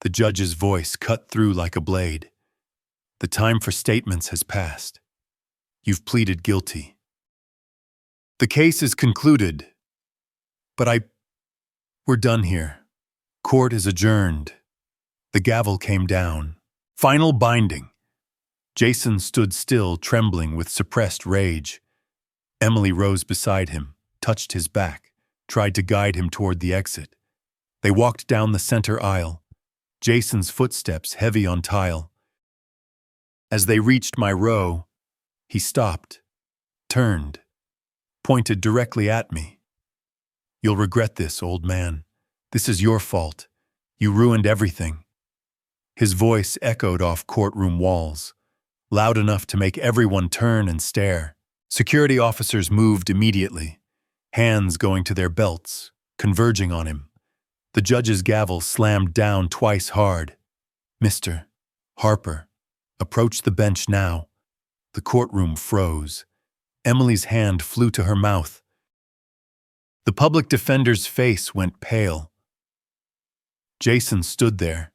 the judge's voice cut through like a blade. The time for statements has passed. You've pleaded guilty. The case is concluded. But we're done here. Court is adjourned. The gavel came down. Final binding. Jason stood still, trembling with suppressed rage. Emily rose beside him, touched his back, tried to guide him toward the exit. They walked down the center aisle, Jason's footsteps heavy on tile. As they reached my row, he stopped, turned, pointed directly at me. You'll regret this, old man. This is your fault. You ruined everything. His voice echoed off courtroom walls, loud enough to make everyone turn and stare. Security officers moved immediately, hands going to their belts, converging on him. The judge's gavel slammed down twice hard. Mr. Harper, approach the bench now. The courtroom froze. Emily's hand flew to her mouth. The public defender's face went pale. Jason stood there,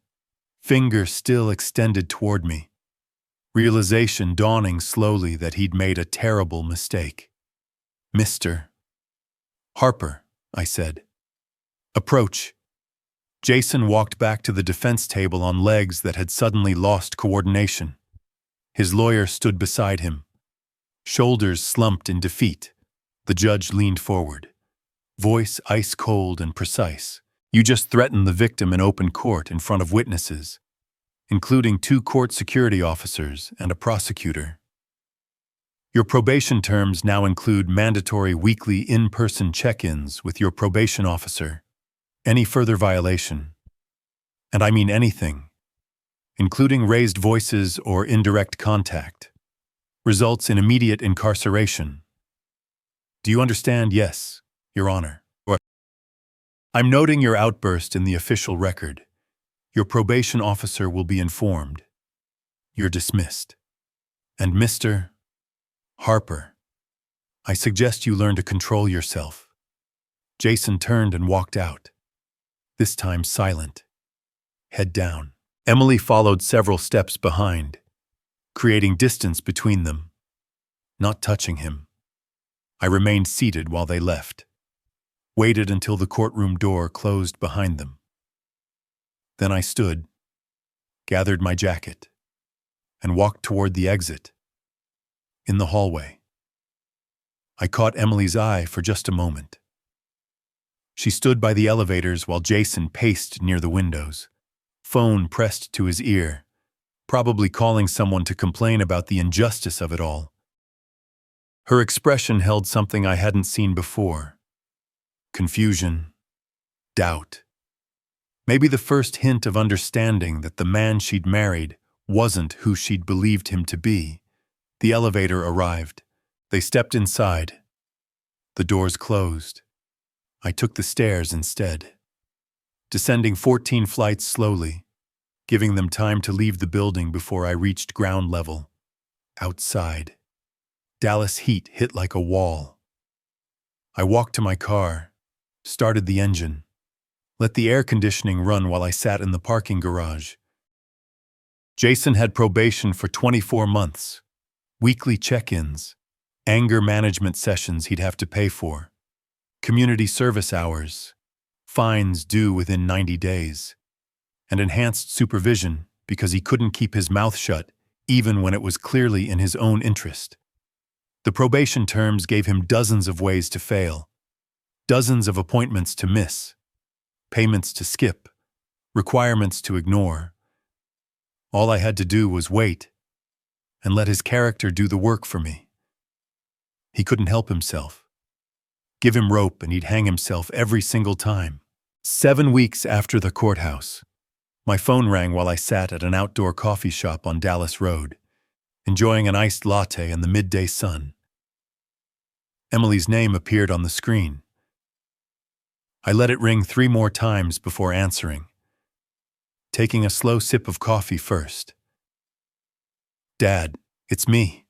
finger still extended toward me, realization dawning slowly that he'd made a terrible mistake. Mr. Harper, I said. Approach. Jason walked back to the defense table on legs that had suddenly lost coordination. His lawyer stood beside him, shoulders slumped in defeat. The judge leaned forward, voice ice-cold and precise. You just threatened the victim in open court in front of witnesses, including 2 court security officers and a prosecutor. Your probation terms now include mandatory weekly in-person check-ins with your probation officer. Any further violation, and I mean anything, including raised voices or indirect contact, results in immediate incarceration. Do you understand? Yes, Your Honor. I'm noting your outburst in the official record. Your probation officer will be informed. You're dismissed. And Mr. Harper, I suggest you learn to control yourself. Jason turned and walked out, this time silent, head down. Emily followed several steps behind, creating distance between them, not touching him. I remained seated while they left, waited until the courtroom door closed behind them. Then I stood, gathered my jacket, and walked toward the exit. In the hallway, I caught Emily's eye for just a moment. She stood by the elevators while Jason paced near the windows, phone pressed to his ear, probably calling someone to complain about the injustice of it all. Her expression held something I hadn't seen before. Confusion, doubt. Maybe the first hint of understanding that the man she'd married wasn't who she'd believed him to be. The elevator arrived. They stepped inside. The doors closed. I took the stairs instead, descending 14 flights slowly, giving them time to leave the building before I reached ground level. Outside, Dallas heat hit like a wall. I walked to my car, started the engine, let the air conditioning run while I sat in the parking garage. Jason had probation for 24 months, weekly check-ins, anger management sessions he'd have to pay for, community service hours, fines due within 90 days, and enhanced supervision because he couldn't keep his mouth shut even when it was clearly in his own interest. The probation terms gave him dozens of ways to fail, dozens of appointments to miss, payments to skip, requirements to ignore. All I had to do was wait and let his character do the work for me. He couldn't help himself. Give him rope and he'd hang himself every single time. 7 weeks after the courthouse, my phone rang while I sat at an outdoor coffee shop on Dallas Road, enjoying an iced latte in the midday sun. Emily's name appeared on the screen. I let it ring 3 more times before answering, taking a slow sip of coffee first. "Dad, it's me."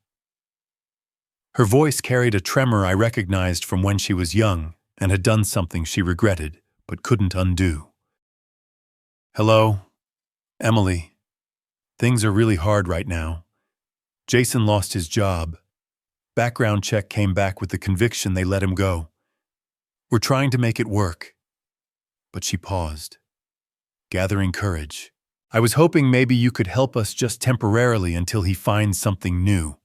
Her voice carried a tremor I recognized from when she was young and had done something she regretted but couldn't undo. "Hello, Emily. Things are really hard right now. Jason lost his job. Background check came back with the conviction they let him go. We're trying to make it work." But she paused, gathering courage. "I was hoping maybe you could help us just temporarily until he finds something new."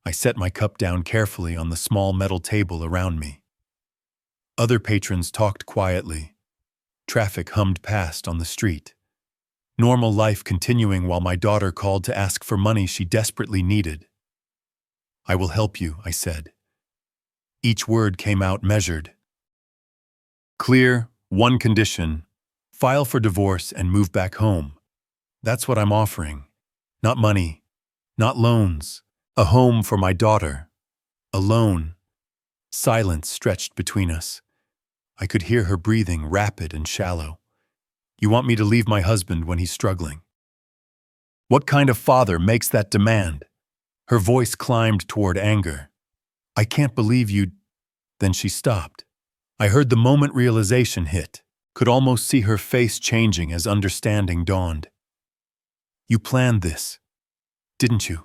I set my cup down carefully on the small metal table around me. Other patrons talked quietly. Traffic hummed past on the street. Normal life continuing while my daughter called to ask for money she desperately needed. "I will help you," I said. Each word came out measured. "Clear, 1 condition. File for divorce and move back home. That's what I'm offering. Not money, not loans. A home for my daughter. Alone." Silence stretched between us. I could hear her breathing, rapid and shallow. "You want me to leave my husband when he's struggling? What kind of father makes that demand?" Her voice climbed toward anger. "I can't believe you—" Then she stopped. I heard the moment realization hit, could almost see her face changing as understanding dawned. "You planned this, didn't you?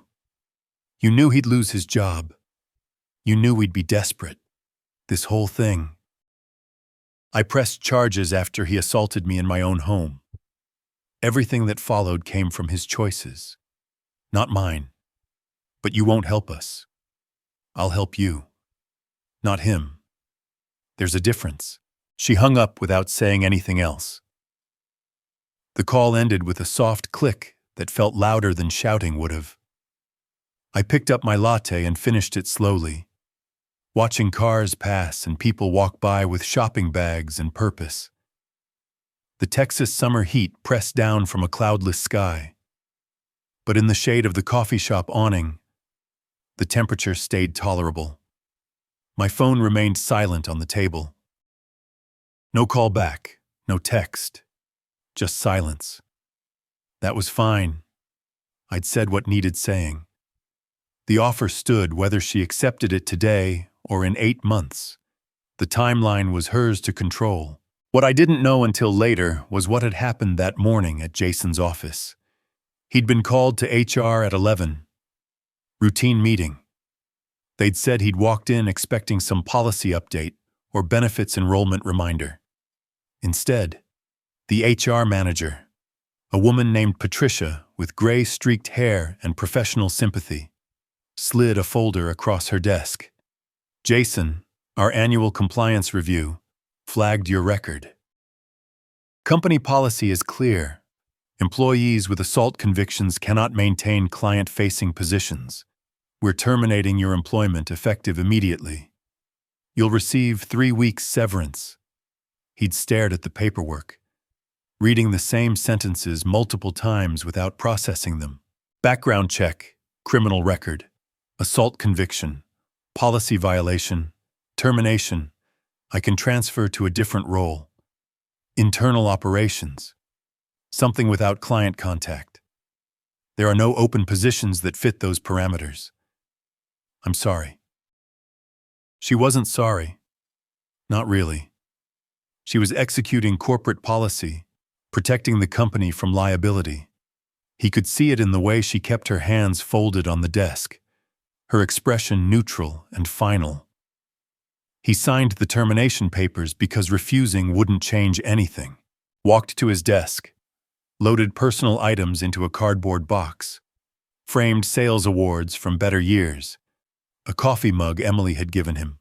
You knew he'd lose his job. You knew we'd be desperate. This whole thing." I pressed charges after he assaulted me in my own home. Everything that followed came from his choices, not mine. "But you won't help us. I'll help you. Not him. There's a difference." She hung up without saying anything else. The call ended with a soft click that felt louder than shouting would have. I picked up my latte and finished it slowly, watching cars pass and people walk by with shopping bags and purpose. The Texas summer heat pressed down from a cloudless sky, but in the shade of the coffee shop awning, the temperature stayed tolerable. My phone remained silent on the table. No call back, no text, just silence. That was fine. I'd said what needed saying. The offer stood whether she accepted it today or in 8 months. The timeline was hers to control. What I didn't know until later was what had happened that morning at Jason's office. He'd been called to HR at 11. Routine meeting. They'd said he'd walked in expecting some policy update or benefits enrollment reminder. Instead, the HR manager, a woman named Patricia with gray-streaked hair and professional sympathy, slid a folder across her desk. "Jason, our annual compliance review flagged your record. Company policy is clear. Employees with assault convictions cannot maintain client-facing positions. We're terminating your employment effective immediately. You'll receive 3 weeks severance." He'd stared at the paperwork, reading the same sentences multiple times without processing them. Background check, criminal record, assault conviction, policy violation, termination. I can transfer to a different role. Internal operations. Something without client contact. There are no open positions that fit those parameters. I'm sorry. She wasn't sorry. Not really. She was executing corporate policy, protecting the company from liability. He could see it in the way she kept her hands folded on the desk, her expression neutral and final. He signed the termination papers because refusing wouldn't change anything. Walked to his desk, loaded personal items into a cardboard box, framed sales awards from better years, a coffee mug Emily had given him,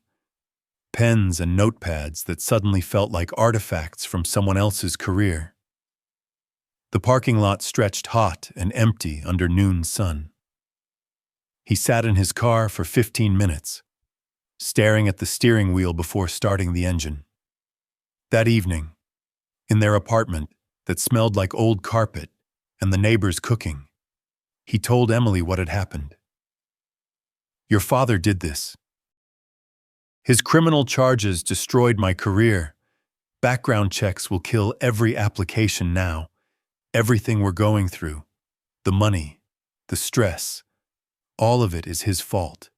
pens and notepads that suddenly felt like artifacts from someone else's career. The parking lot stretched hot and empty under noon sun. He sat in his car for 15 minutes, staring at the steering wheel before starting the engine. That evening, in their apartment that smelled like old carpet and the neighbors cooking, he told Emily what had happened. Your father did this. His criminal charges destroyed my career. Background checks will kill every application now. Everything we're going through, the money, the stress, all of it is his fault.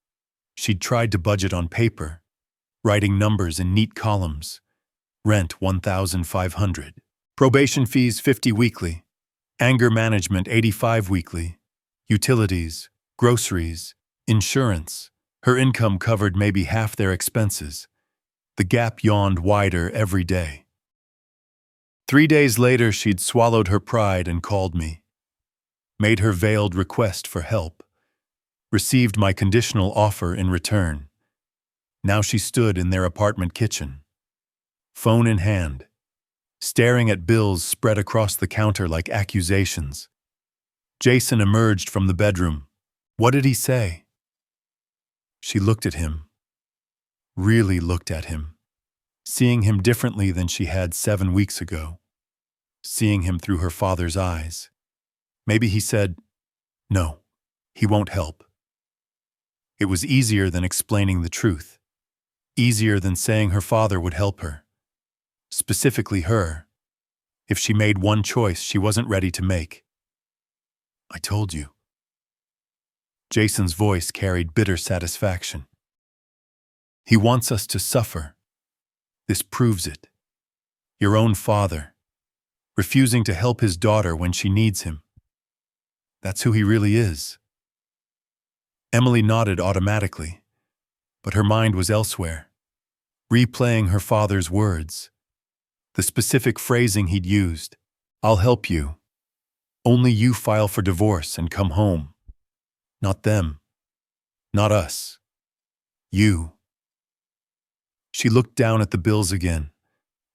She'd tried to budget on paper, writing numbers in neat columns. Rent $1,500. Probation fees $50 weekly. Anger management $85 weekly. Utilities, groceries, insurance. Her income covered maybe half their expenses. The gap yawned wider every day. 3 days later, she'd swallowed her pride and called me. Made her veiled request for help. Received my conditional offer in return. Now she stood in their apartment kitchen, phone in hand, staring at bills spread across the counter like accusations. Jason emerged from the bedroom. What did he say? She looked at him, really looked at him, seeing him differently than she had 7 weeks ago, seeing him through her father's eyes. Maybe he said, no, he won't help. It was easier than explaining the truth, easier than saying her father would help her, specifically her, if she made one choice she wasn't ready to make. I told you. Jason's voice carried bitter satisfaction. He wants us to suffer. This proves it. Your own father, refusing to help his daughter when she needs him. That's who he really is. Emily nodded automatically, but her mind was elsewhere, replaying her father's words, the specific phrasing he'd used. I'll help you. Only you file for divorce and come home. Not them. Not us. You. She looked down at the bills again,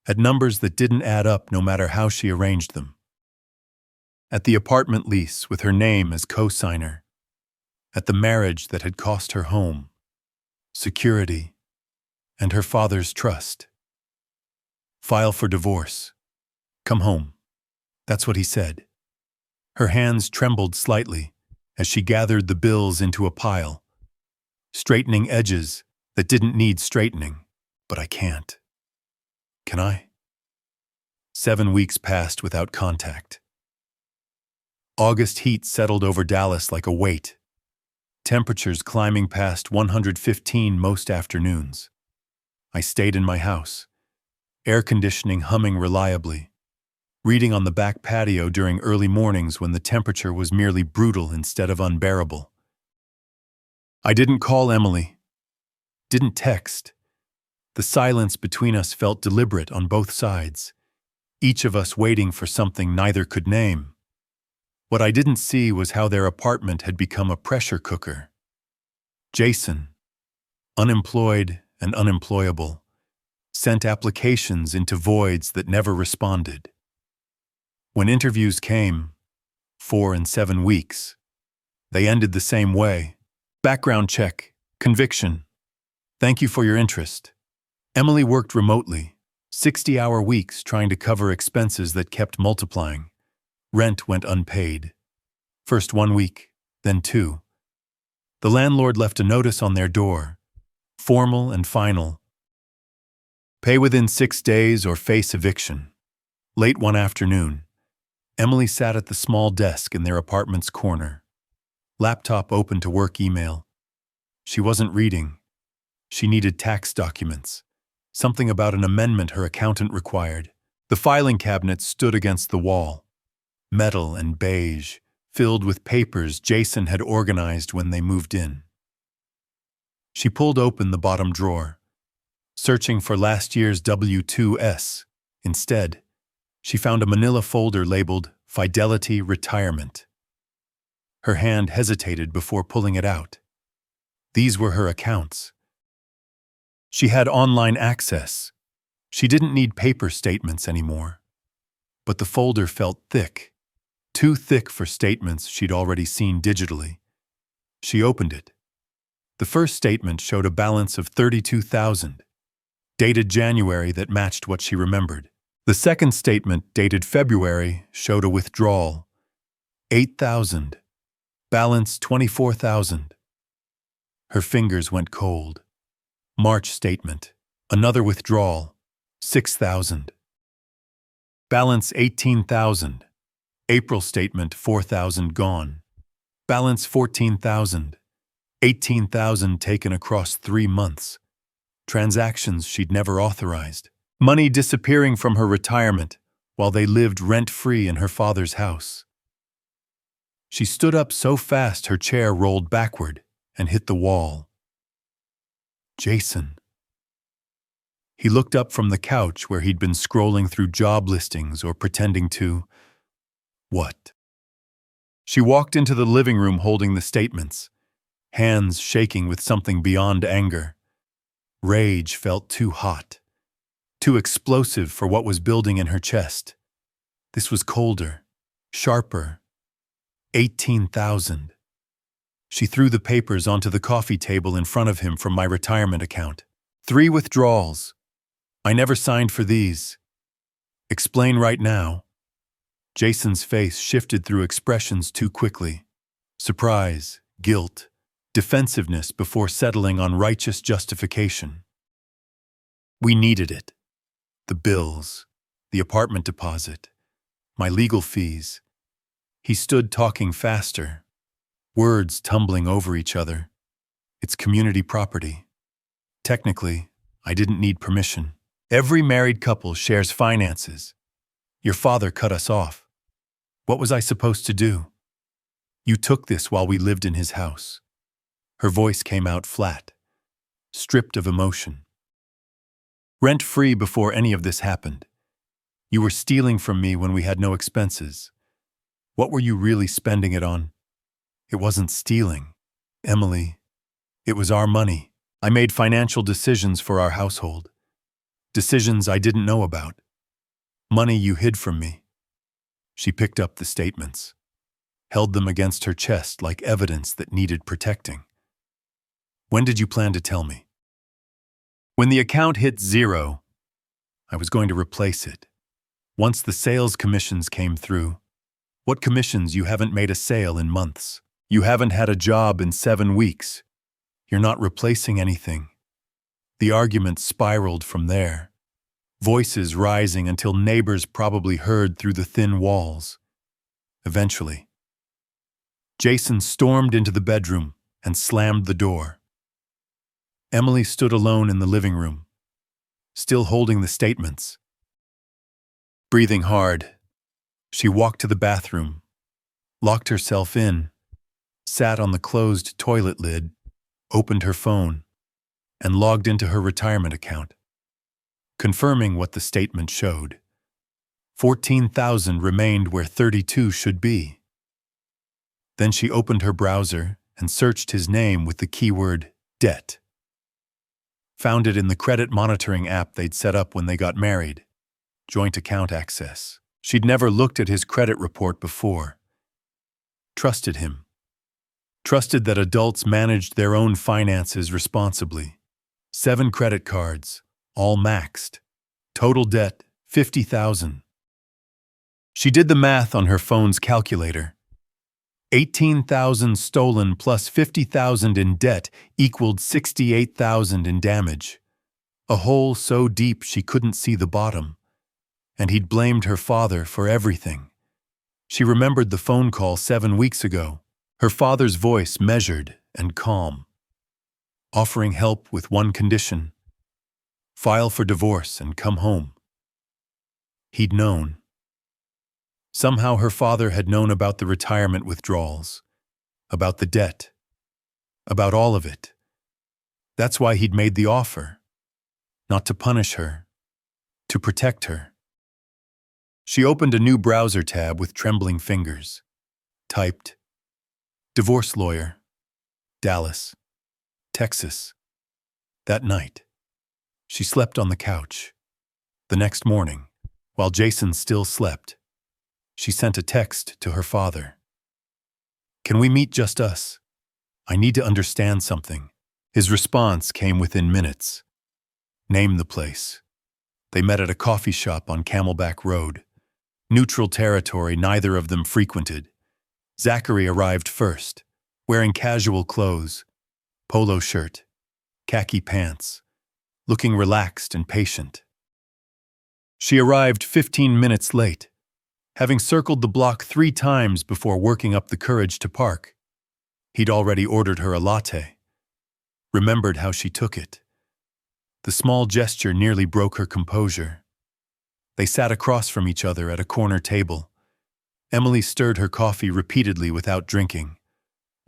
at numbers that didn't add up no matter how she arranged them. At the apartment lease with her name as co-signer. At the marriage that had cost her home, security, and her father's trust. File for divorce. Come home. That's what he said. Her hands trembled slightly as she gathered the bills into a pile, straightening edges that didn't need straightening. But I can't. Can I? 7 weeks passed without contact. August heat settled over Dallas like a weight. Temperatures climbing past 115 most afternoons. I stayed in my house, air conditioning humming reliably, reading on the back patio during early mornings when the temperature was merely brutal instead of unbearable. I didn't call Emily, didn't text. The silence between us felt deliberate on both sides, each of us waiting for something neither could name. What I didn't see was how their apartment had become a pressure cooker. Jason, unemployed and unemployable, sent applications into voids that never responded. When interviews came, 4 and 7 weeks, they ended the same way. Background check, conviction. Thank you for your interest. Emily worked remotely, 60-hour weeks trying to cover expenses that kept multiplying. Rent went unpaid. First 1 week, then 2. The landlord left a notice on their door, formal and final. Pay within 6 days or face eviction. Late one afternoon, Emily sat at the small desk in their apartment's corner. Laptop open to work email. She wasn't reading. She needed tax documents. Something about an amendment her accountant required. The filing cabinet stood against the wall. Metal and beige, filled with papers Jason had organized when they moved in. She pulled open the bottom drawer, searching for last year's W-2S. Instead, she found a manila folder labeled Fidelity Retirement. Her hand hesitated before pulling it out. These were her accounts. She had online access. She didn't need paper statements anymore. But the folder felt thick, too thick for statements she'd already seen digitally. She opened it. The first statement showed a balance of $32,000, dated January, that matched what she remembered. The second statement, dated February, showed a withdrawal, $8,000, balance $24,000. Her fingers went cold. March statement, another withdrawal, $6,000, balance $18,000. April statement, $4,000 gone, balance $14,000, $18,000 taken across 3 months. Transactions she'd never authorized. Money disappearing from her retirement while they lived rent-free in her father's house. She stood up so fast her chair rolled backward and hit the wall. Jason. He looked up from the couch where he'd been scrolling through job listings or pretending to... What? She walked into the living room holding the statements, hands shaking with something beyond anger. Rage felt too hot, too explosive for what was building in her chest. This was colder, sharper. $18,000. She threw the papers onto the coffee table in front of him from my retirement account. 3 withdrawals. I never signed for these. Explain right now. Jason's face shifted through expressions too quickly. Surprise, guilt, defensiveness before settling on righteous justification. We needed it. The bills, the apartment deposit, my legal fees. He stood talking faster, words tumbling over each other. It's community property. Technically, I didn't need permission. Every married couple shares finances. Your father cut us off. What was I supposed to do? You took this while we lived in his house. Her voice came out flat, stripped of emotion. Rent-free before any of this happened. You were stealing from me when we had no expenses. What were you really spending it on? It wasn't stealing, Emily. It was our money. I made financial decisions for our household. Decisions I didn't know about. Money you hid from me. She picked up the statements, held them against her chest like evidence that needed protecting. When did you plan to tell me? When the account hit 0, I was going to replace it. Once the sales commissions came through. What commissions? You haven't made a sale in months. You haven't had a job in 7 weeks. You're not replacing anything. The argument spiraled from there, voices rising until neighbors probably heard through the thin walls. Eventually, Jason stormed into the bedroom and slammed the door. Emily stood alone in the living room, still holding the statements. Breathing hard, she walked to the bathroom, locked herself in, sat on the closed toilet lid, opened her phone, and logged into her retirement account, confirming what the statement showed. $14,000 remained where $32,000 should be. Then she opened her browser and searched his name with the keyword debt. Found it in the credit monitoring app they'd set up when they got married. Joint account access. She'd never looked at his credit report before. Trusted him. Trusted that adults managed their own finances responsibly. 7 credit cards, all maxed. Total debt, $50,000. She did the math on her phone's calculator. $18,000 stolen plus $50,000 in debt equaled $68,000 in damage. a hole so deep she couldn't see the bottom, and he'd blamed her father for everything. She remembered the phone call 7 weeks ago, her father's voice measured and calm, offering help with one condition: file for divorce and come home. He'd known. Somehow her father had known about the retirement withdrawals, about the debt, about all of it. That's why he'd made the offer. Not to punish her, to protect her. She opened a new browser tab with trembling fingers. Typed, "Divorce lawyer, Dallas, Texas." That night, she slept on the couch. The next morning, while Jason still slept, she sent a text to her father. "Can we meet just us? I need to understand something." His response came within minutes. Name the place. They met at a coffee shop on Camelback Road. Neutral territory neither of them frequented. Zachary arrived first, wearing casual clothes, polo shirt, khaki pants, looking relaxed and patient. She arrived 15 minutes late, having circled the block 3 times before working up the courage to park. He'd already ordered her a latte. Remembered how she took it. The small gesture nearly broke her composure. They sat across from each other at a corner table. Emily stirred her coffee repeatedly without drinking,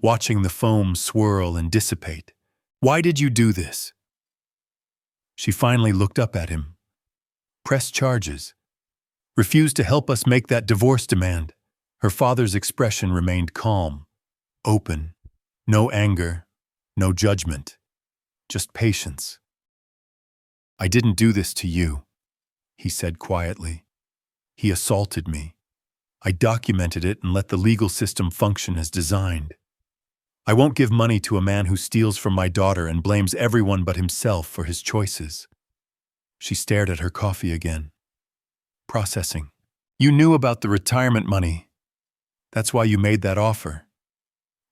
watching the foam swirl and dissipate. "Why did you do this?" She finally looked up at him. "Press charges. Refused to help us make that divorce demand." Her father's expression remained calm, open. No anger, no judgment, just patience. "I didn't do this to you," he said quietly. "He assaulted me. I documented it and let the legal system function as designed. I won't give money to a man who steals from my daughter and blames everyone but himself for his choices." She stared at her coffee again. Processing. "You knew about the retirement money. That's why you made that offer.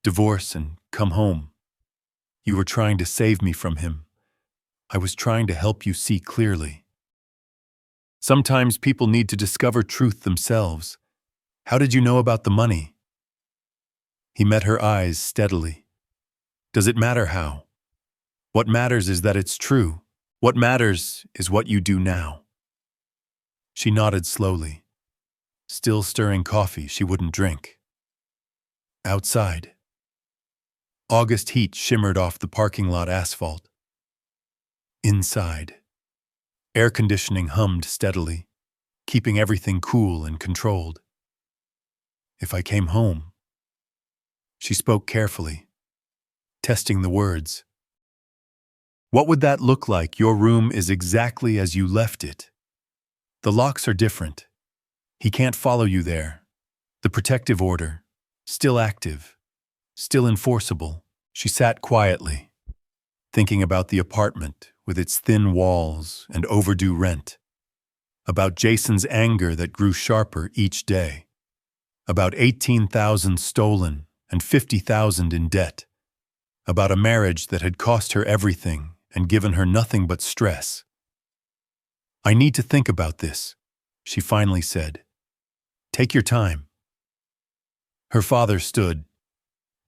Divorce and come home. You were trying to save me from him. I was trying to help you see clearly. Sometimes people need to discover truth themselves. How did you know about the money?" He met her eyes steadily. "Does it matter how? What matters is that it's true. What matters is what you do now." She nodded slowly, still stirring coffee she wouldn't drink. Outside, August heat shimmered off the parking lot asphalt. Inside, air conditioning hummed steadily, keeping everything cool and controlled. "If I came home," she spoke carefully, testing the words. "What would that look like? Your room is exactly as you left it. The locks are different. He can't follow you there. The protective order, still active, still enforceable." She sat quietly, thinking about the apartment with its thin walls and overdue rent, about Jason's anger that grew sharper each day, about 18,000 stolen and 50,000 in debt, about a marriage that had cost her everything and given her nothing but stress. "I need to think about this," she finally said. "Take your time." Her father stood,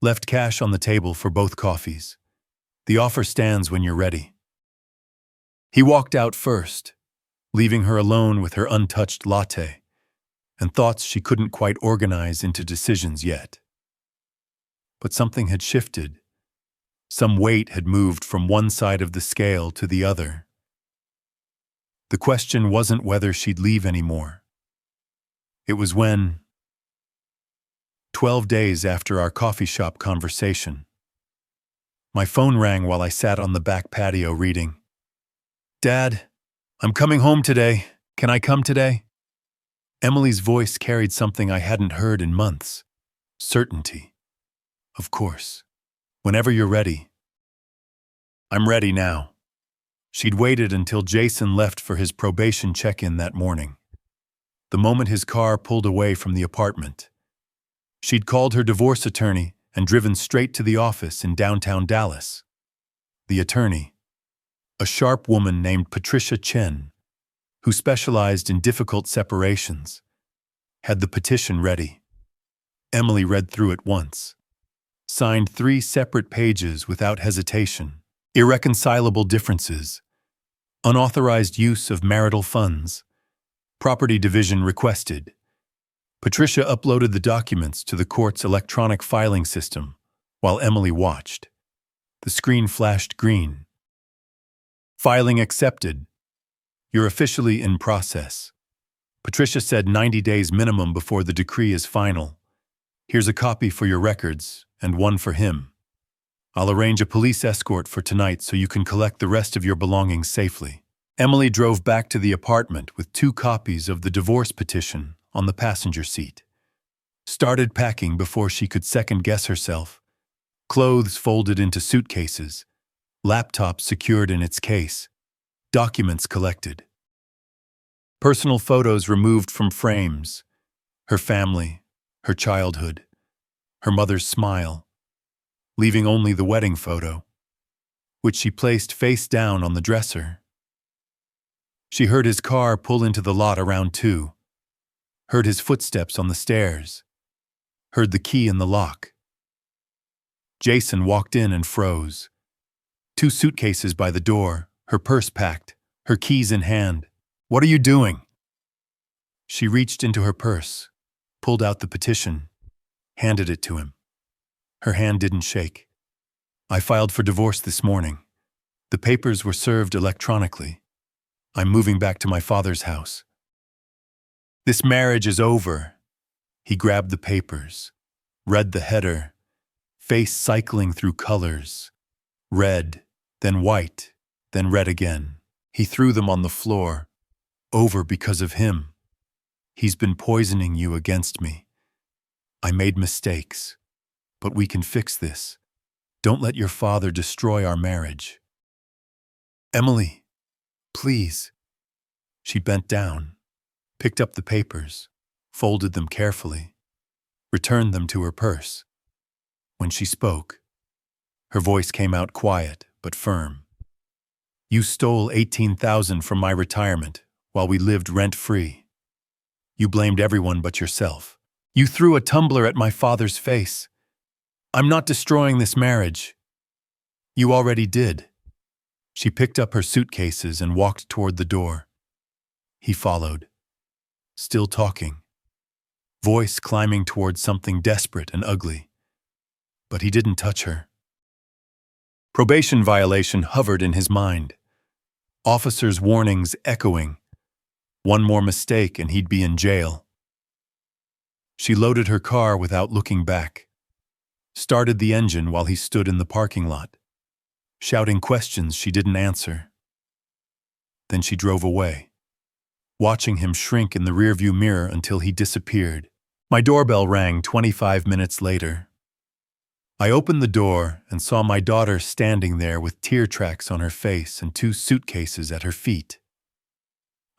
left cash on the table for both coffees. "The offer stands when you're ready." He walked out first, leaving her alone with her untouched latte and thoughts she couldn't quite organize into decisions yet. But something had shifted. Some weight had moved from one side of the scale to the other. The question wasn't whether she'd leave anymore. It was when, 12 days after our coffee shop conversation, my phone rang while I sat on the back patio reading. "Dad, I'm coming home today. Can I come today?" Emily's voice carried something I hadn't heard in months. Certainty. "Of course. Whenever you're ready." "I'm ready now." She'd waited until Jason left for his probation check-in that morning. The moment his car pulled away from the apartment, she'd called her divorce attorney and driven straight to the office in downtown Dallas. The attorney, A sharp woman named Patricia Chen, who specialized in difficult separations, had the petition ready. Emily read through it once, signed 3 separate pages without hesitation. Irreconcilable differences, unauthorized use of marital funds, property division requested. Patricia uploaded the documents to the court's electronic filing system while Emily watched. The screen flashed green. Filing accepted. You're officially in process. Patricia said 90 days minimum before the decree is final. Here's a copy for your records and one for him. I'll arrange a police escort for tonight so you can collect the rest of your belongings safely. Emily drove back to the apartment with 2 copies of the divorce petition on the passenger seat. Started packing before she could second-guess herself. Clothes folded into suitcases, laptop secured in its case, documents collected. Personal photos removed from frames, her family, her childhood, her mother's smile, leaving only the wedding photo, which she placed face down on the dresser. She heard his car pull into the lot around 2, heard his footsteps on the stairs, heard the key in the lock. Jason walked in and froze. 2 suitcases by the door, her purse packed, her keys in hand. What are you doing? She reached into her purse, pulled out the petition, handed it to him. Her hand didn't shake. I filed for divorce this morning. The papers were served electronically. I'm moving back to my father's house. This marriage is over. He grabbed the papers, read the header, face cycling through colors. Red, then white, then red again. He threw them on the floor. Over because of him. He's been poisoning you against me. I made mistakes. But we can fix this. Don't let your father destroy our marriage. Emily, please. She bent down, picked up the papers, folded them carefully, returned them to her purse. When she spoke, her voice came out quiet but firm. You stole $18,000 from my retirement while we lived rent-free. You blamed everyone but yourself. You threw a tumbler at my father's face. I'm not destroying this marriage. You already did. She picked up her suitcases and walked toward the door. He followed, still talking, voice climbing toward something desperate and ugly. But he didn't touch her. Probation violation hovered in his mind. Officers' warnings echoing. One more mistake and he'd be in jail. She loaded her car without looking back. Started the engine while he stood in the parking lot, shouting questions she didn't answer. Then she drove away, watching him shrink in the rearview mirror until he disappeared. My doorbell rang 25 minutes later. I opened the door and saw my daughter standing there with tear tracks on her face and 2 suitcases at her feet.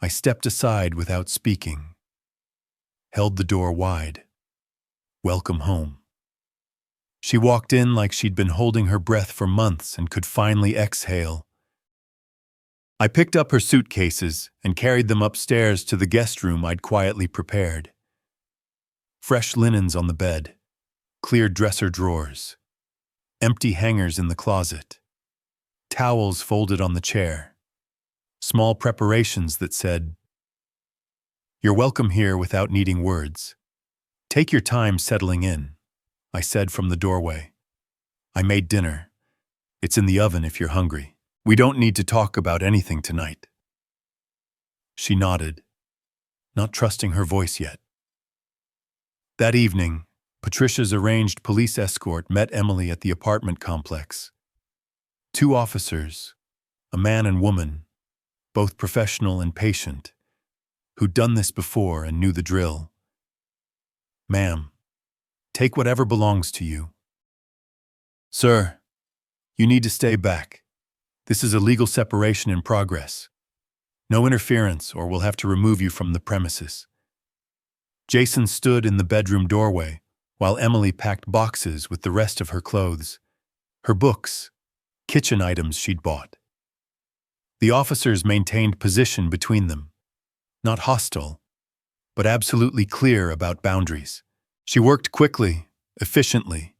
I stepped aside without speaking, held the door wide. Welcome home. She walked in like she'd been holding her breath for months and could finally exhale. I picked up her suitcases and carried them upstairs to the guest room I'd quietly prepared. Fresh linens on the bed, clear dresser drawers, empty hangers in the closet, towels folded on the chair, small preparations that said, "You're welcome here without needing words. Take your time settling in," I said from the doorway. I made dinner. It's in the oven if you're hungry. We don't need to talk about anything tonight. She nodded, not trusting her voice yet. That evening, Patricia's arranged police escort met Emily at the apartment complex. 2 officers, a man and woman, both professional and patient, who'd done this before and knew the drill. "Ma'am, take whatever belongs to you." "Sir, you need to stay back. This is a legal separation in progress. No interference or we'll have to remove you from the premises." Jason stood in the bedroom doorway while Emily packed boxes with the rest of her clothes, her books, kitchen items she'd bought. The officers maintained position between them, not hostile, but absolutely clear about boundaries. She worked quickly, efficiently,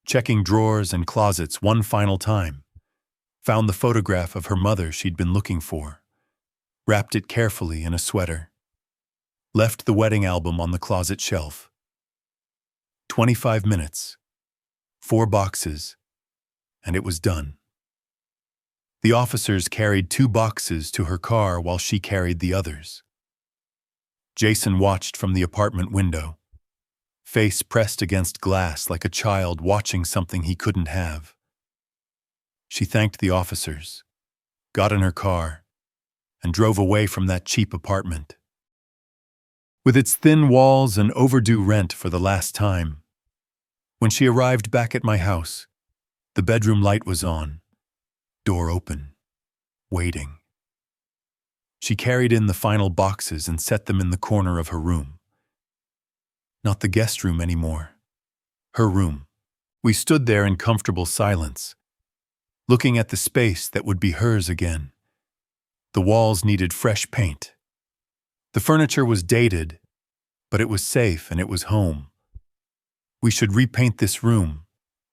checking drawers and closets one final time, found the photograph of her mother she'd been looking for, wrapped it carefully in a sweater, left the wedding album on the closet shelf. 25 minutes, 4 boxes, and it was done. The officers carried 2 boxes to her car while she carried the others. Jason watched from the apartment window, face pressed against glass like a child watching something he couldn't have. She thanked the officers, got in her car, and drove away from that cheap apartment. With its thin walls and overdue rent for the last time. When she arrived back at my house, the bedroom light was on, door open, waiting. She carried in the final boxes and set them in the corner of her room. Not the guest room anymore. Her room. We stood there in comfortable silence, looking at the space that would be hers again. The walls needed fresh paint. The furniture was dated, but it was safe and it was home. We should repaint this room,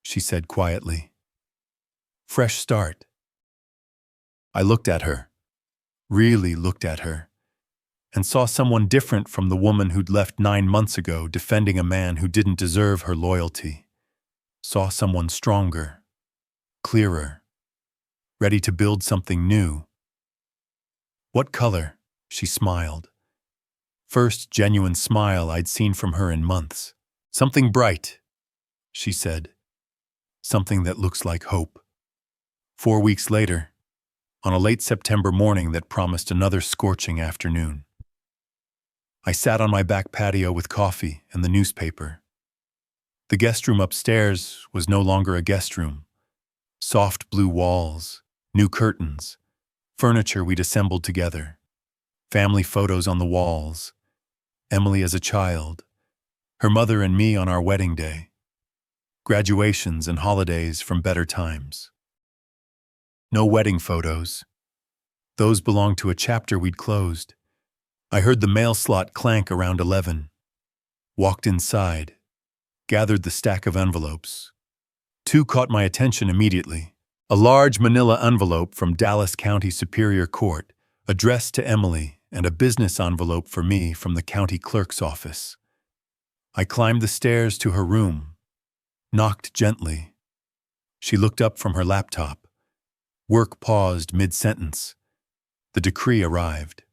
she said quietly. Fresh start. I looked at her, really looked at her, and saw someone different from the woman who'd left 9 months ago defending a man who didn't deserve her loyalty. Saw someone stronger, clearer, ready to build something new. What color? She smiled. First genuine smile I'd seen from her in months. Something bright, she said. Something that looks like hope. 4 weeks later, on a late September morning that promised another scorching afternoon, I sat on my back patio with coffee and the newspaper. The guest room upstairs was no longer a guest room. Soft blue walls, new curtains, furniture we'd assembled together, family photos on the walls, Emily as a child, her mother and me on our wedding day, graduations and holidays from better times. No wedding photos. Those belonged to a chapter we'd closed. I heard the mail slot clank around 11. Walked inside, gathered the stack of envelopes. 2 caught my attention immediately. A large manila envelope from Dallas County Superior Court, addressed to Emily, and a business envelope for me from the county clerk's office. I climbed the stairs to her room, knocked gently. She looked up from her laptop. Work paused mid-sentence. The decree arrived.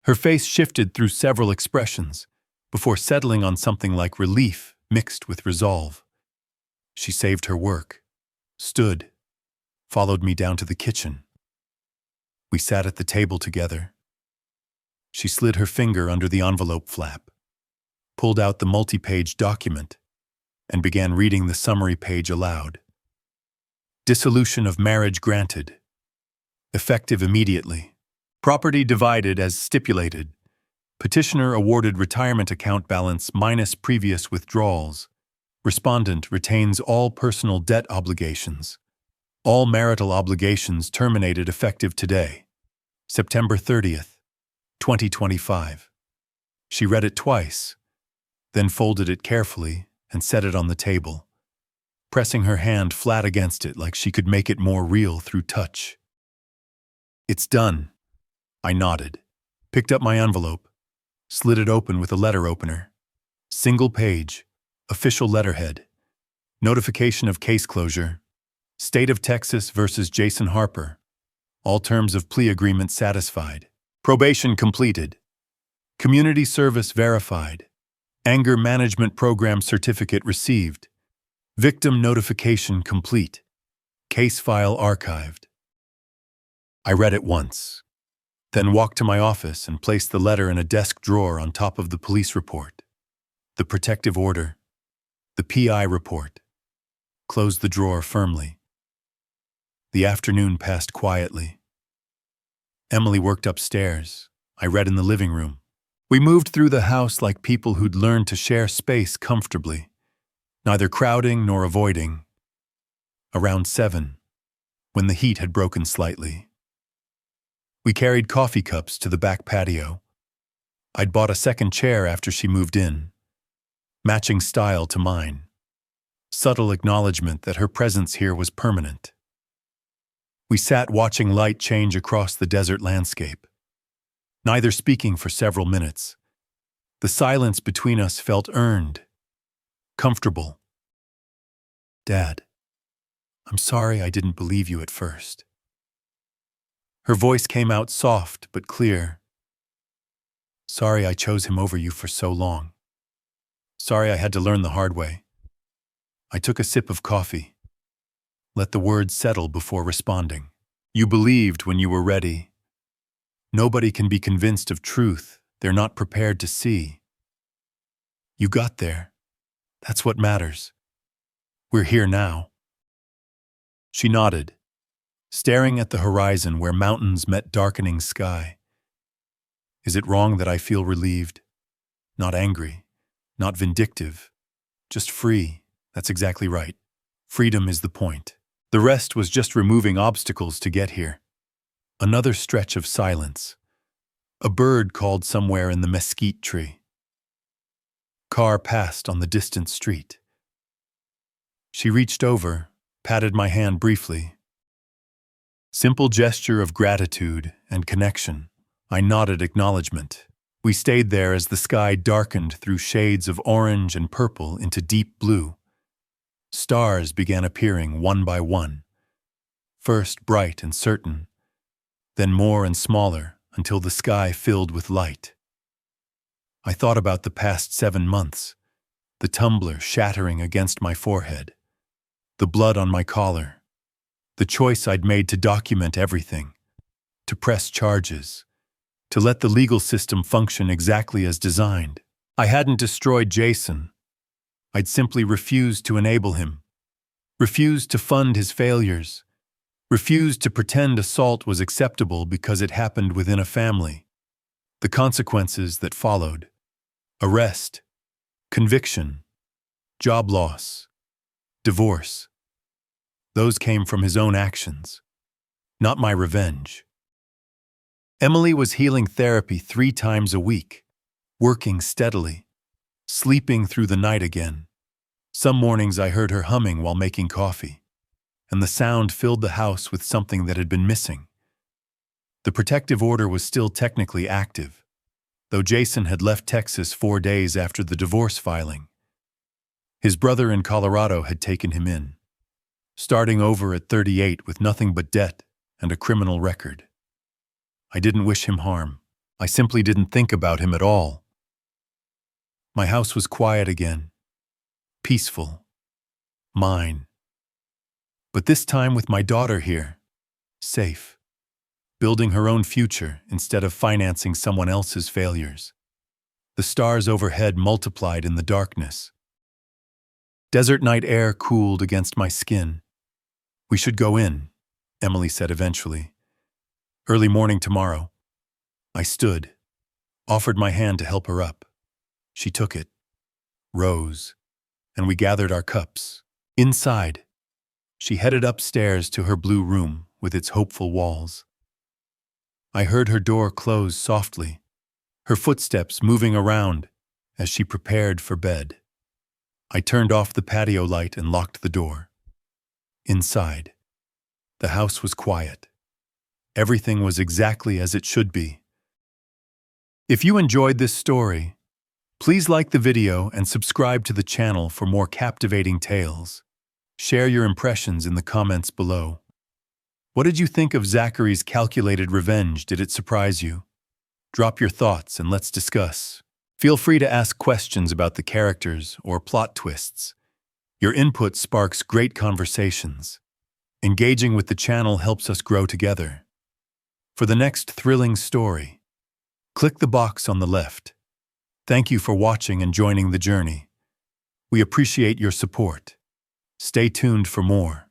Her face shifted through several expressions before settling on something like relief mixed with resolve. She saved her work, stood, followed me down to the kitchen. We sat at the table together. She slid her finger under the envelope flap, pulled out the multi-page document, and began reading the summary page aloud. Dissolution of marriage granted. Effective immediately. Property divided as stipulated. Petitioner awarded retirement account balance minus previous withdrawals. Respondent retains all personal debt obligations. All marital obligations terminated effective today, September 30th, 2025. She read it twice, then folded it carefully and set it on the table, pressing her hand flat against it like she could make it more real through touch. It's done. I nodded, picked up my envelope, slid it open with a letter opener. Single page, official letterhead. Notification of case closure. State of Texas versus Jason Harper. All terms of plea agreement satisfied. Probation completed. Community service verified. Anger management program certificate received. Victim notification complete. Case file archived. I read it once, then walked to my office and placed the letter in a desk drawer on top of the police report, the protective order, the PI report. Closed the drawer firmly. The afternoon passed quietly. Emily worked upstairs. I read in the living room. We moved through the house like people who'd learned to share space comfortably, neither crowding nor avoiding. Around 7, when the heat had broken slightly, We carried coffee cups to the back patio. I'd bought a second chair after she moved in, matching style to mine. Subtle acknowledgement that her presence here was permanent. We sat watching light change across the desert landscape, neither speaking for several minutes. The silence between us felt earned, comfortable. "Dad, I'm sorry I didn't believe you at first." Her voice came out soft but clear. "Sorry I chose him over you for so long. Sorry I had to learn the hard way." I took a sip of coffee, let the words settle before responding. "You believed when you were ready. Nobody can be convinced of truth they're not prepared to see. You got there. That's what matters. We're here now." She nodded, staring at the horizon where mountains met darkening sky. "Is it wrong that I feel relieved? Not angry, not vindictive, just free. That's exactly right. Freedom is the point. The rest was just removing obstacles to get here." Another stretch of silence. A bird called somewhere in the mesquite tree. Car passed on the distant street. She reached over, patted my hand briefly. Simple gesture of gratitude and connection. I nodded acknowledgement. We stayed there as the sky darkened through shades of orange and purple into deep blue. Stars began appearing one by one, first bright and certain, then more and smaller until the sky filled with light. I thought about the past 7 months, the tumbler shattering against my forehead, the blood on my collar, the choice I'd made to document everything, to press charges, to let the legal system function exactly as designed. I hadn't destroyed Jason. I'd simply refused to enable him, refused to fund his failures, refused to pretend assault was acceptable because it happened within a family. The consequences that followed: arrest, conviction, job loss, divorce. Those came from his own actions, not my revenge. Emily was healing therapy 3 times a week, working steadily, sleeping through the night again. Some mornings I heard her humming while making coffee, and the sound filled the house with something that had been missing. The protective order was still technically active, though Jason had left Texas 4 days after the divorce filing. His brother in Colorado had taken him in, starting over at 38 with nothing but debt and a criminal record. I didn't wish him harm. I simply didn't think about him at all. My house was quiet again, peaceful, mine. But this time with my daughter here, safe, building her own future instead of financing someone else's failures. The stars overhead multiplied in the darkness. Desert night air cooled against my skin. "We should go in," Emily said eventually. "Early morning tomorrow." I stood, offered my hand to help her up. She took it, rose, and we gathered our cups. Inside, she headed upstairs to her blue room with its hopeful walls. I heard her door close softly, her footsteps moving around as she prepared for bed. I turned off the patio light and locked the door. Inside, the house was quiet. Everything was exactly as it should be. If you enjoyed this story, please like the video and subscribe to the channel for more captivating tales. Share your impressions in the comments below. What did you think of Zachary's calculated revenge? Did it surprise you? Drop your thoughts and let's discuss. Feel free to ask questions about the characters or plot twists. Your input sparks great conversations. Engaging with the channel helps us grow together. For the next thrilling story, click the box on the left. Thank you for watching and joining the journey. We appreciate your support. Stay tuned for more.